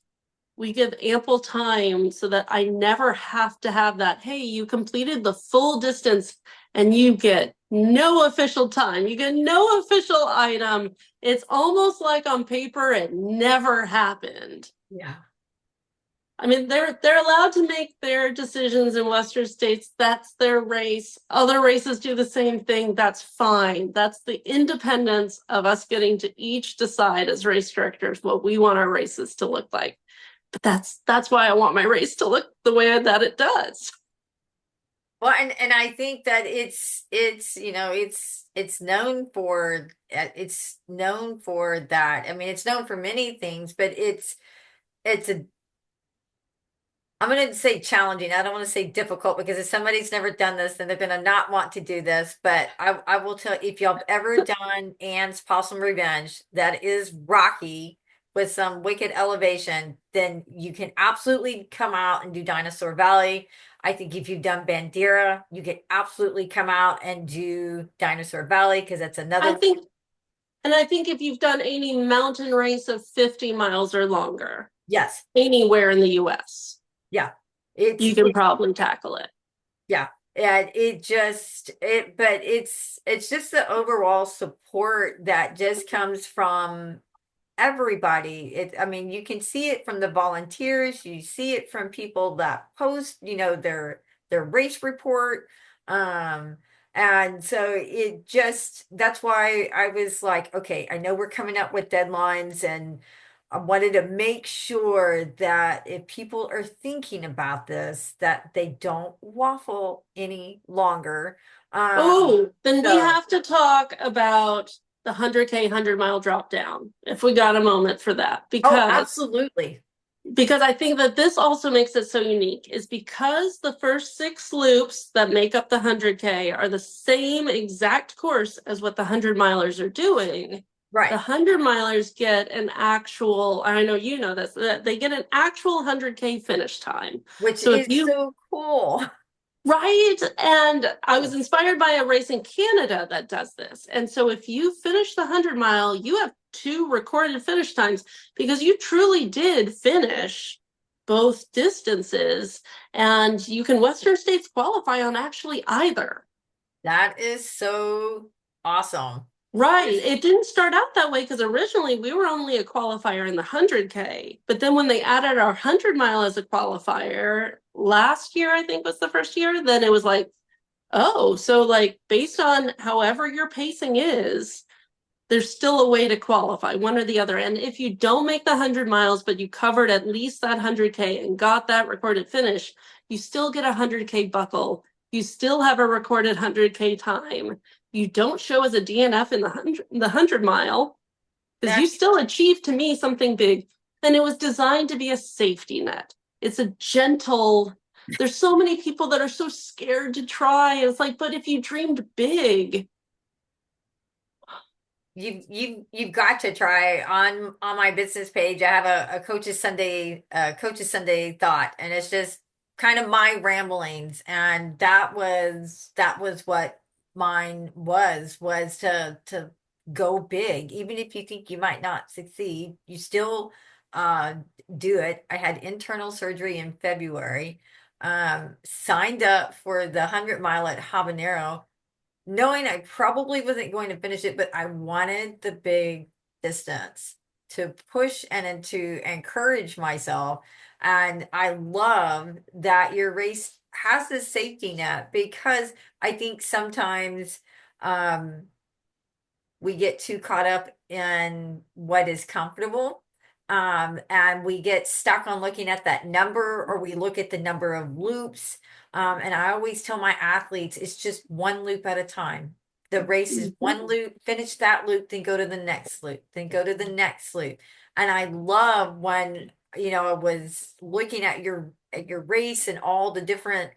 we give ample time so that I never have to have that, hey, you completed the full distance and you get no official time, you get no official item. It's almost like on paper it never happened. Yeah. I mean, they're allowed to make their decisions in Western states. That's their race. Other races do the same thing. That's fine. That's the independence of us getting to each decide as race directors what we want our races to look like. But that's why I want my race to look the way that it does. Well, and I think that it's known for that. I mean, it's known for many things, but it's a I'm going to say challenging. I don't want to say difficult because if somebody's never done this, then they're going to not want to do this. But I will tell if y'all have ever done Anne's Possum Revenge, that is rocky with some wicked elevation, then you can absolutely come out and do Dinosaur Valley. I think if you've done Bandera, you can absolutely come out and do Dinosaur Valley because that's I another. think, and I think if you've done any mountain race of 50 miles or longer, Yes. anywhere in the US, Yeah. you can probably tackle it. Yeah. And but it's just the overall support that just comes from everybody. I mean, you can see it from the volunteers, you see it from people that post, their race report. Um, and so that's why I was like, okay, I know we're coming up with deadlines and I wanted to make sure that if people are thinking about this, that they don't waffle any longer. Oh, then we So, have to talk about the 100K 100-mile drop down if we got a moment for that, oh, because absolutely. I think that this also makes it so unique is because the first 6 loops that make up the 100K are the same exact course as what the 100-milers are doing. The Right. 100-milers get an actual, I know you know this, they get an actual 100K finish time. Which So if is you, so cool. right, and I was inspired by a race in Canada that does this. And so if you finish the 100-mile, you have 2 recorded finish times because you truly did finish both distances, and you can Western States qualify on actually either. That is so awesome. Right. It didn't start out that way because originally we were only a qualifier in the 100K. But then when they added our 100-mile as a qualifier last year, I think was the first year, then it was like, oh, so like based on however your pacing is, there's still a way to qualify, one or the other. And if you don't make the 100 miles, but you covered at least that 100K and got that recorded finish, you still get a 100K buckle. You still have a recorded 100K time. You don't show as a DNF in the 100-mile because you That still achieved, to me, something big. And it was designed to be a safety net. It's a gentle, there's so many people that are so scared to try. It's like, but if you dreamed big, you've got to try on my business page. I have a coach's Sunday thought, and it's just kind of my ramblings, and that was what mine was to go big. Even if you think you might not succeed, you still uh do it. I had internal surgery in February, signed up for the 100 mile at Habanero, knowing I probably wasn't going to finish it, but I wanted the big distance to push and to encourage myself. And I love that your race has this safety net, because I think sometimes um, we get too caught up in what is comfortable. And we get stuck on looking at that number, or we look at the number of loops. And I always tell my athletes, it's just one loop at a time. The race is one loop, finish that loop, then go to the next loop, then go to the next loop. And I love when, I was looking at your race and all the different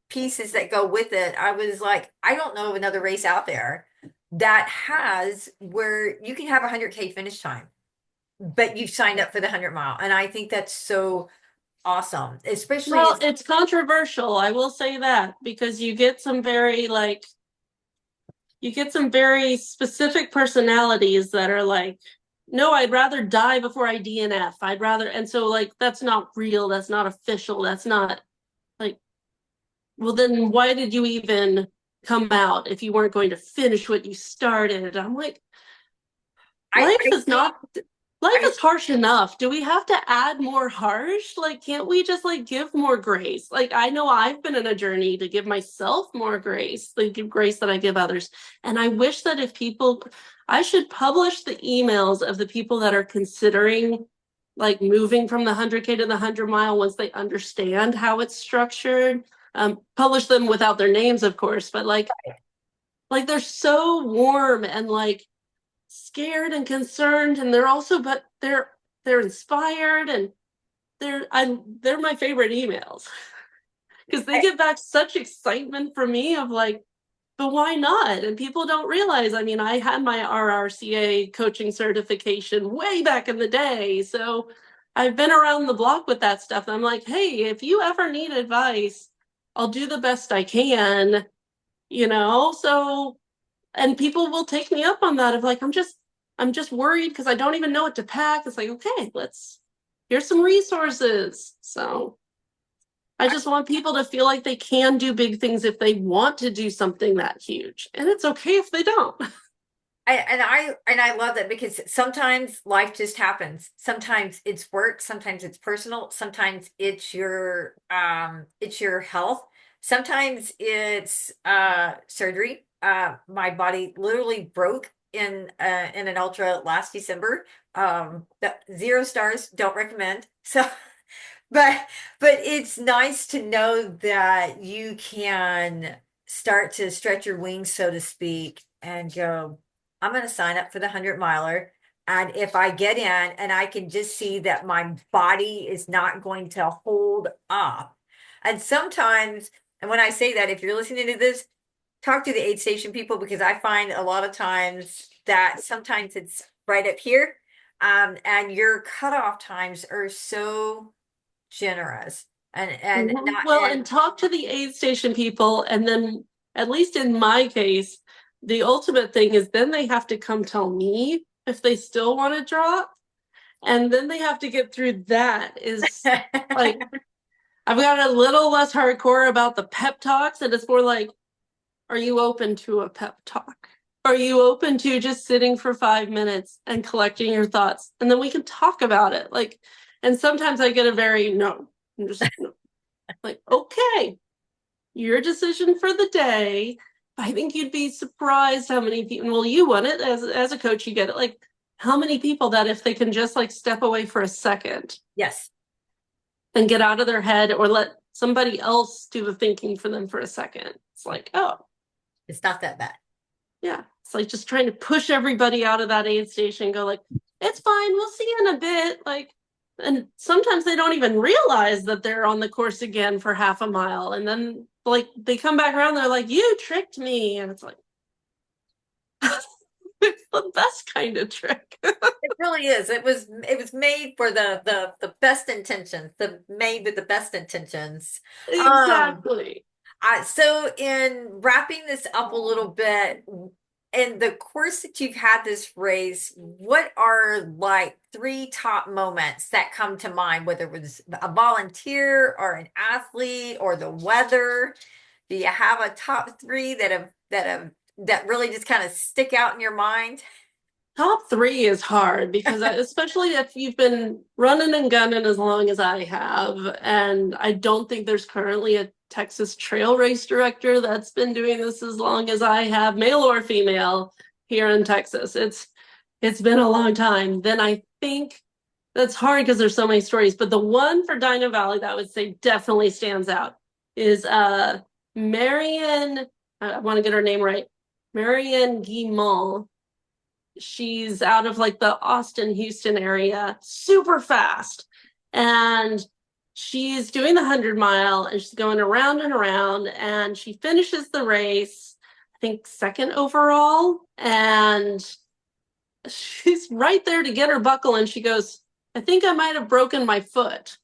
pieces that go with it. I was like, I don't know of another race out there that has where you can have a 100K finish time, but you've signed up for the 100 mile. And I think that's so awesome, especially Well, as it's controversial, I will say that, because you get some very specific personalities that are like, no, I'd rather die before I DNF. I'd rather, and so like that's not real, that's not official, that's not like, well, then why did you even come out if you weren't going to finish what you started? I'm like, I, life I is think not life I is harsh enough. Do we have to add more harsh? Like, can't we just like give more grace? Like, I know I've been in a journey to give myself more grace, like give grace that I give others. And I wish that if people, I should publish the emails of the people that are considering like moving from the 100K to the 100 mile once they understand how it's structured. Publish them without their names, of course, but like they're so warm and like scared and concerned, and they're also, but they're inspired, and they're my favorite emails because they I, give back such excitement for me of like, but why not? And people don't realize, I mean, I had my RRCA coaching certification way back in the day, so I've been around the block with that stuff. I'm like, hey, if you ever need advice, I'll do the best I can, so, and people will take me up on that of like, I'm just worried because I don't even know what to pack. It's like, okay, here's some resources. So I just want people to feel like they can do big things if they want to do something that huge. And it's okay if they don't. and I love that, because sometimes life just happens. Sometimes it's work, sometimes it's personal, sometimes it's your health, sometimes it's surgery. My body literally broke in an ultra last December. That 0 stars, don't recommend. So but it's nice to know that you can start to stretch your wings, so to speak, and go, I'm going to sign up for the 100 miler. And if I get in and I can just see that my body is not going to hold up. And sometimes, and when I say that, if you're listening to this, talk to the aid station people, because I find a lot of times that sometimes it's right up here. And your cutoff times are so generous, and Mhm. not Well, and and talk to the aid station people. And then, at least in my case, the ultimate thing is then they have to come tell me if they still want to drop. And then they have to get through that. Is like, I've got a little less hardcore about the pep talks, and it's more like, are you open to a pep talk? Are you open to just sitting for 5 minutes and collecting your thoughts? And then we can talk about it. Like, and sometimes I get a very no. I'm just no. Like, okay, your decision for the day. I think you'd be surprised how many people, well, you want it as a coach, you get it. Like, how many people that if they can just like step away for a second yes, and get out of their head or let somebody else do the thinking for them for a second. It's like, oh, it's not that bad. yeah. It's like just trying to push everybody out of that aid station and go like, it's fine, we'll see you in a bit. Like, and sometimes they don't even realize that they're on the course again for half a mile. And then like they come back around, they're like, you tricked me. And it's like, the best kind of trick. It really is. It was made for the best intentions, the made with the best intentions. Um, Exactly. so in wrapping this up a little bit, in the course that you've had this race, what are like three top moments that come to mind, whether it was a volunteer or an athlete or the weather? Do you have a top three that really just kind of stick out in your mind? Top three is hard because especially if you've been running and gunning as long as I have, and I don't think there's currently a Texas trail race director that's been doing this as long as I have, male or female, here in Texas. It's been a long time. Then I think that's hard because there's so many stories. But the one for Dino Valley that I would say definitely stands out is Marion, I want to get her name right, Marion Guimont. She's out of like the Austin, Houston area, super fast. And she's doing the 100 mile and she's going around and around. And she finishes the race, I think second overall. And she's right there to get her buckle. And she goes, I think I might have broken my foot.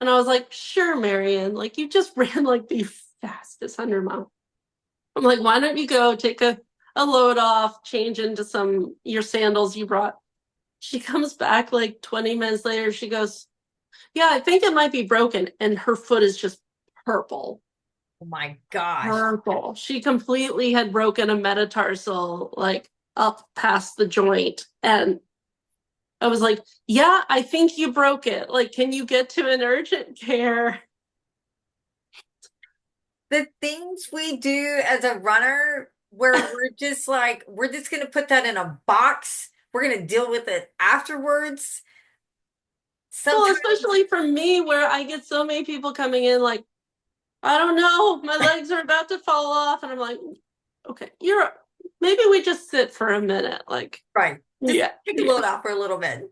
And I was like, sure, Marion, like you just ran like the fastest 100 mile. I'm like, why don't you go take a load off, change into your sandals you brought. She comes back like 20 minutes later. She goes, yeah, I think it might be broken. And her foot is just purple. Oh my gosh. Purple. She completely had broken a metatarsal, like up past the joint. And I was like, yeah, I think you broke it. Like, can you get to an urgent care? The things we do as a runner where we're just like, we're just going to put that in a box. We're going to deal with it afterwards. Well, Sometimes, especially for me, where I get so many people coming in, like, I don't know, my legs are about to fall off. And I'm like, okay, maybe we just sit for a minute. Like, right. Just yeah, take a yeah, load off for a little bit.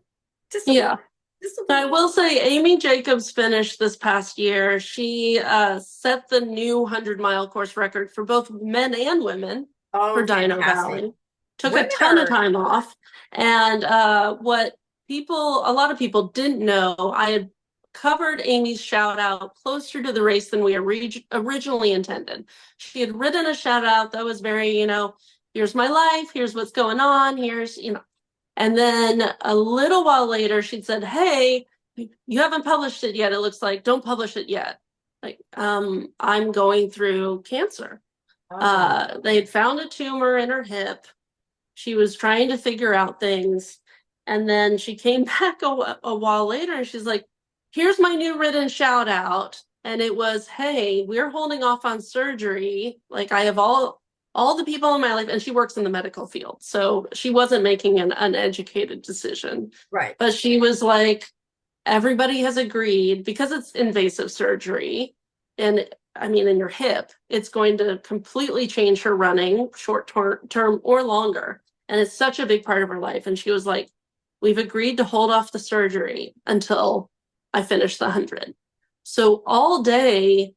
Just a little, yeah. just a I little. will say Amy Jacobs finished this past year. She set the new 100 mile course record for both men and women for Oh, Dino fantastic. Valley. Took a Women ton of are, time off. And what a lot of people didn't know, I had covered Amy's shout out closer to the race than we originally intended. She had written a shout out that was very, here's my life, here's what's going on, and then a little while later, she'd said, hey, you haven't published it yet. It looks like, don't publish it yet. Like, I'm going through cancer. oh, They had found a tumor in her hip. She was trying to figure out things. And then she came back a while later and she's like, here's my new written shout out. And it was, hey, we're holding off on surgery. Like I have all the people in my life, and she works in the medical field. So she wasn't making an uneducated decision. right. But she was like, everybody has agreed because it's invasive surgery. And I mean, in your hip, it's going to completely change her running, short term or longer. And it's such a big part of her life. And she was like, we've agreed to hold off the surgery until I finish the 100. So all day,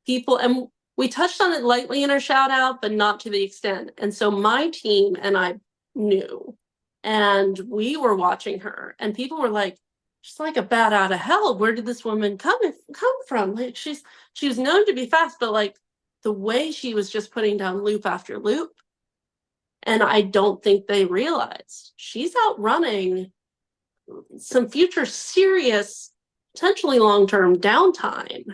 and we touched on it lightly in our shout out, but not to the extent. And so my team and I knew, and we were watching her, and people were like, she's like a bat out of hell. Where did this woman come from? Like she was known to be fast, but like the way she was just putting down loop after loop. And I don't think they realized she's out running some future serious, potentially long-term downtime.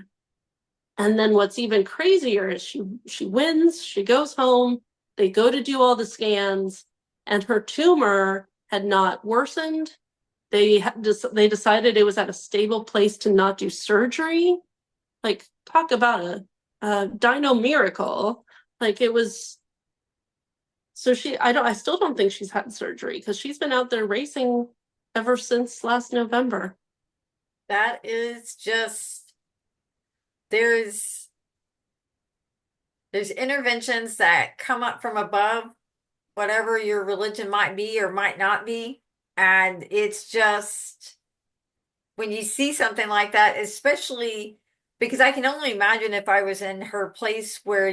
And then what's even crazier is she wins, she goes home, they go to do all the scans, and her tumor had not worsened. They decided it was at a stable place to not do surgery. Like talk about a dino miracle. Like it was. So I still don't think she's had surgery because she's been out there racing ever since last November. That is just, there's there's interventions that come up from above, whatever your religion might be or might not be. And it's just when you see something like that, especially because I can only imagine if I was in her place where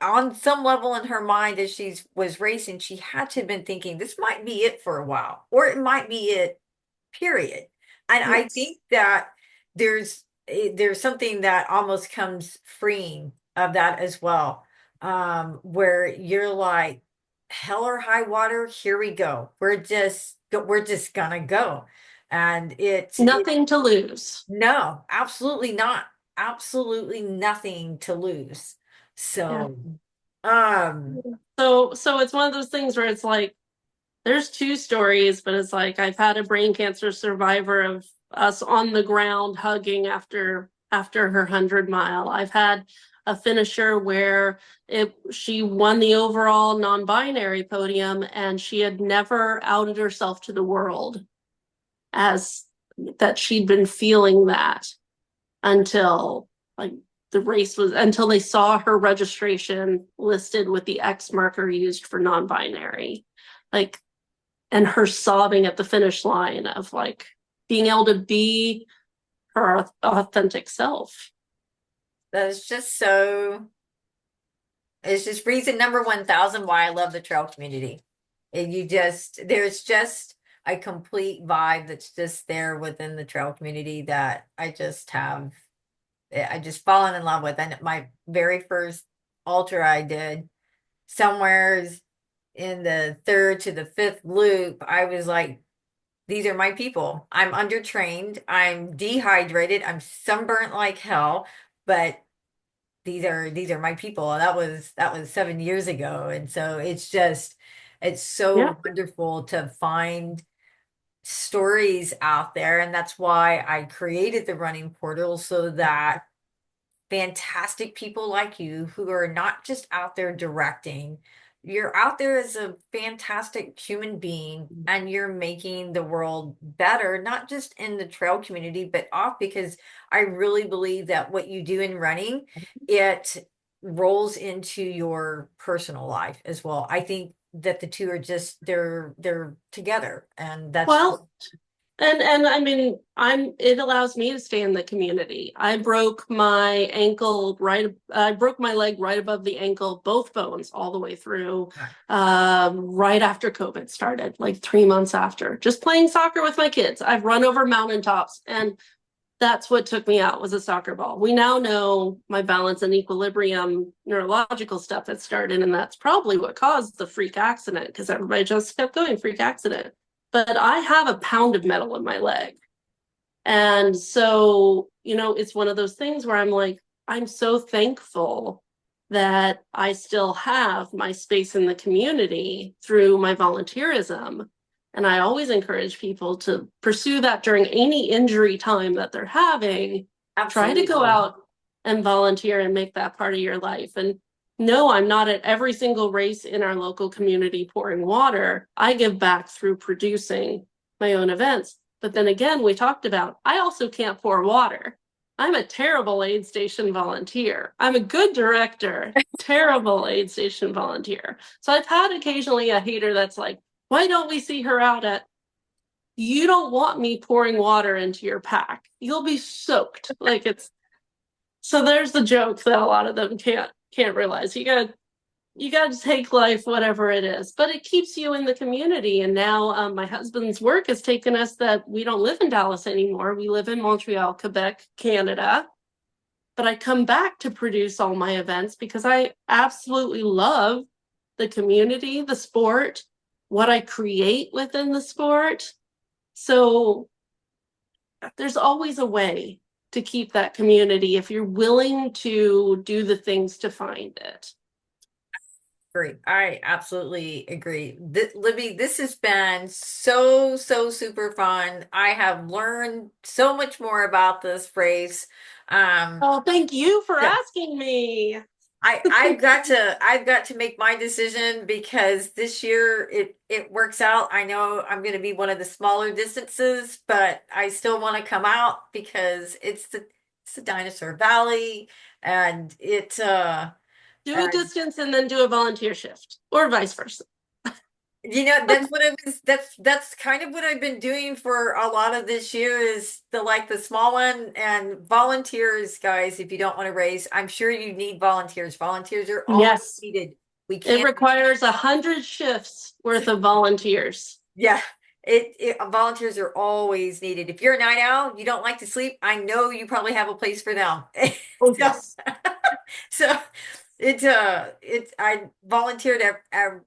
on some level in her mind as she was racing, she had to have been thinking this might be it for a while, or it might be it, period. And I Yes. think that there's something that almost comes freeing of that as well, where you're like, hell or high water, here we go. We're just gonna go. And it Nothing to lose. no, absolutely not. Absolutely nothing to lose. Yeah. So, um, So it's one of those things where it's like there's two stories, but it's like I've had a brain cancer survivor of us on the ground hugging after her 100 mile. I've had a finisher where she won the overall non-binary podium and she had never outed herself to the world as that she'd been feeling that until like the race was until they saw her registration listed with the X marker used for non-binary. Like and her sobbing at the finish line of like being able to be her authentic self. that's just so, it's just reason number 1,000 why I love the trail community. And there's just a complete vibe that's just there within the trail community that I just fallen in love with. And my very first ultra I did, somewhere in the third to the fifth loop, I was like, these are my people. I'm undertrained. I'm dehydrated. I'm sunburnt like hell, but these are my people. That was 7 years ago. And so it's Yeah. so wonderful to find stories out there. And that's why I created the running portal so that fantastic people like you who are not just out there directing. You're out there as a fantastic human being and you're making the world better, not just in the trail community, but off because I really believe that what you do in running, it rolls into your personal life as well. I think that the two are just they're together and that's Well, and I mean, it allows me to stay in the community. I broke my leg right above the ankle, both bones all the way through, right after COVID started, like 3 months after, just playing soccer with my kids. I've run over mountaintops and that's what took me out was a soccer ball. We now know my balance and equilibrium neurological stuff had started, and that's probably what caused the freak accident because everybody just kept going freak accident. But I have a pound of metal in my leg. And so, it's one of those things where I'm like, I'm so thankful that I still have my space in the community through my volunteerism. And I always encourage people to pursue that during any injury time that they're having. Try to go absolutely. out and volunteer and make that part of your life. And no, I'm not at every single race in our local community pouring water. I give back through producing my own events. But then again, we talked about I also can't pour water. I'm a terrible aid station volunteer. I'm a good director, terrible aid station volunteer. So I've had occasionally a hater that's like, why don't we see her out at? You don't want me pouring water into your pack. You'll be soaked. Like it's so there's the joke that a lot of them can't realize. You got to take life whatever it is, but it keeps you in the community. And now my husband's work has taken us that we don't live in Dallas anymore. We live in Montreal, Quebec, Canada. But I come back to produce all my events because I absolutely love the community, the sport, what I create within the sport. So there's always a way to keep that community if you're willing to do the things to find it. Agree. I absolutely agree. Libby, this has been so, so super fun. I have learned so much more about this race. Um, Oh, thank you for yeah, asking me. I've got to make my decision because this year it works out. I know I'm going to be one of the smaller distances, but I still want to come out because it's the Dinosaur Valley and Do a distance and then do a volunteer shift, or vice versa. That's what I was that's kind of what I've been doing for a lot of this year is the small one and volunteers, guys, if you don't want to race, I'm sure you need volunteers. Volunteers are always Yes, needed. We it can't, requires 100 shifts worth of volunteers. yeah, volunteers are always needed. If you're a night owl, you don't like to sleep, I know you probably have a place for them. Oh, So yes. so it's I volunteered at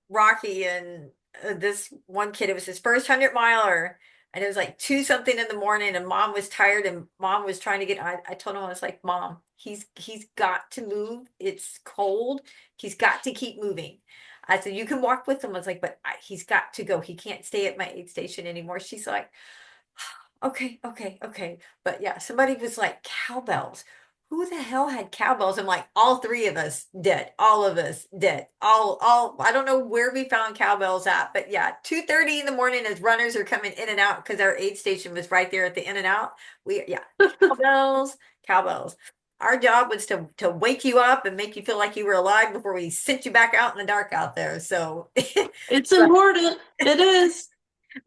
Rocky and this one kid, it was his first 100 miler and it was like two something in the morning and mom was tired and mom was trying to get I told him I was like, Mom, he's got to move. It's cold. He's got to keep moving. I said, you can walk with him. I was like, but he's got to go. He can't stay at my aid station anymore. She's like, okay, okay, okay. But yeah, somebody was like, cowbells. Who the hell had cowbells? I'm like, all three of us dead. All of us dead. I don't know where we found cowbells at, but yeah, 2:30 in the morning as runners are coming in and out because our aid station was right there at the in and out. Yeah, cowbells, cowbells. Our job was to wake you up and make you feel like you were alive before we sent you back out in the dark out there. So, It's important. It is.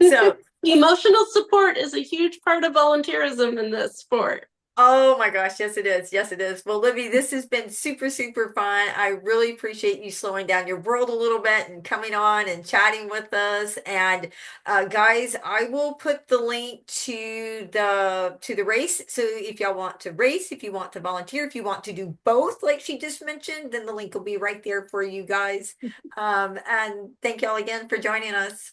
so Emotional support is a huge part of volunteerism in this sport. oh my gosh, yes it is. Yes it is. Well, Libby, this has been super, super fun. I really appreciate you slowing down your world a little bit and coming on and chatting with us. And guys, I will put the link to the race. So if y'all want to race, if you want to volunteer, if you want to do both, like she just mentioned, then the link will be right there for you guys. And thank y'all again for joining us.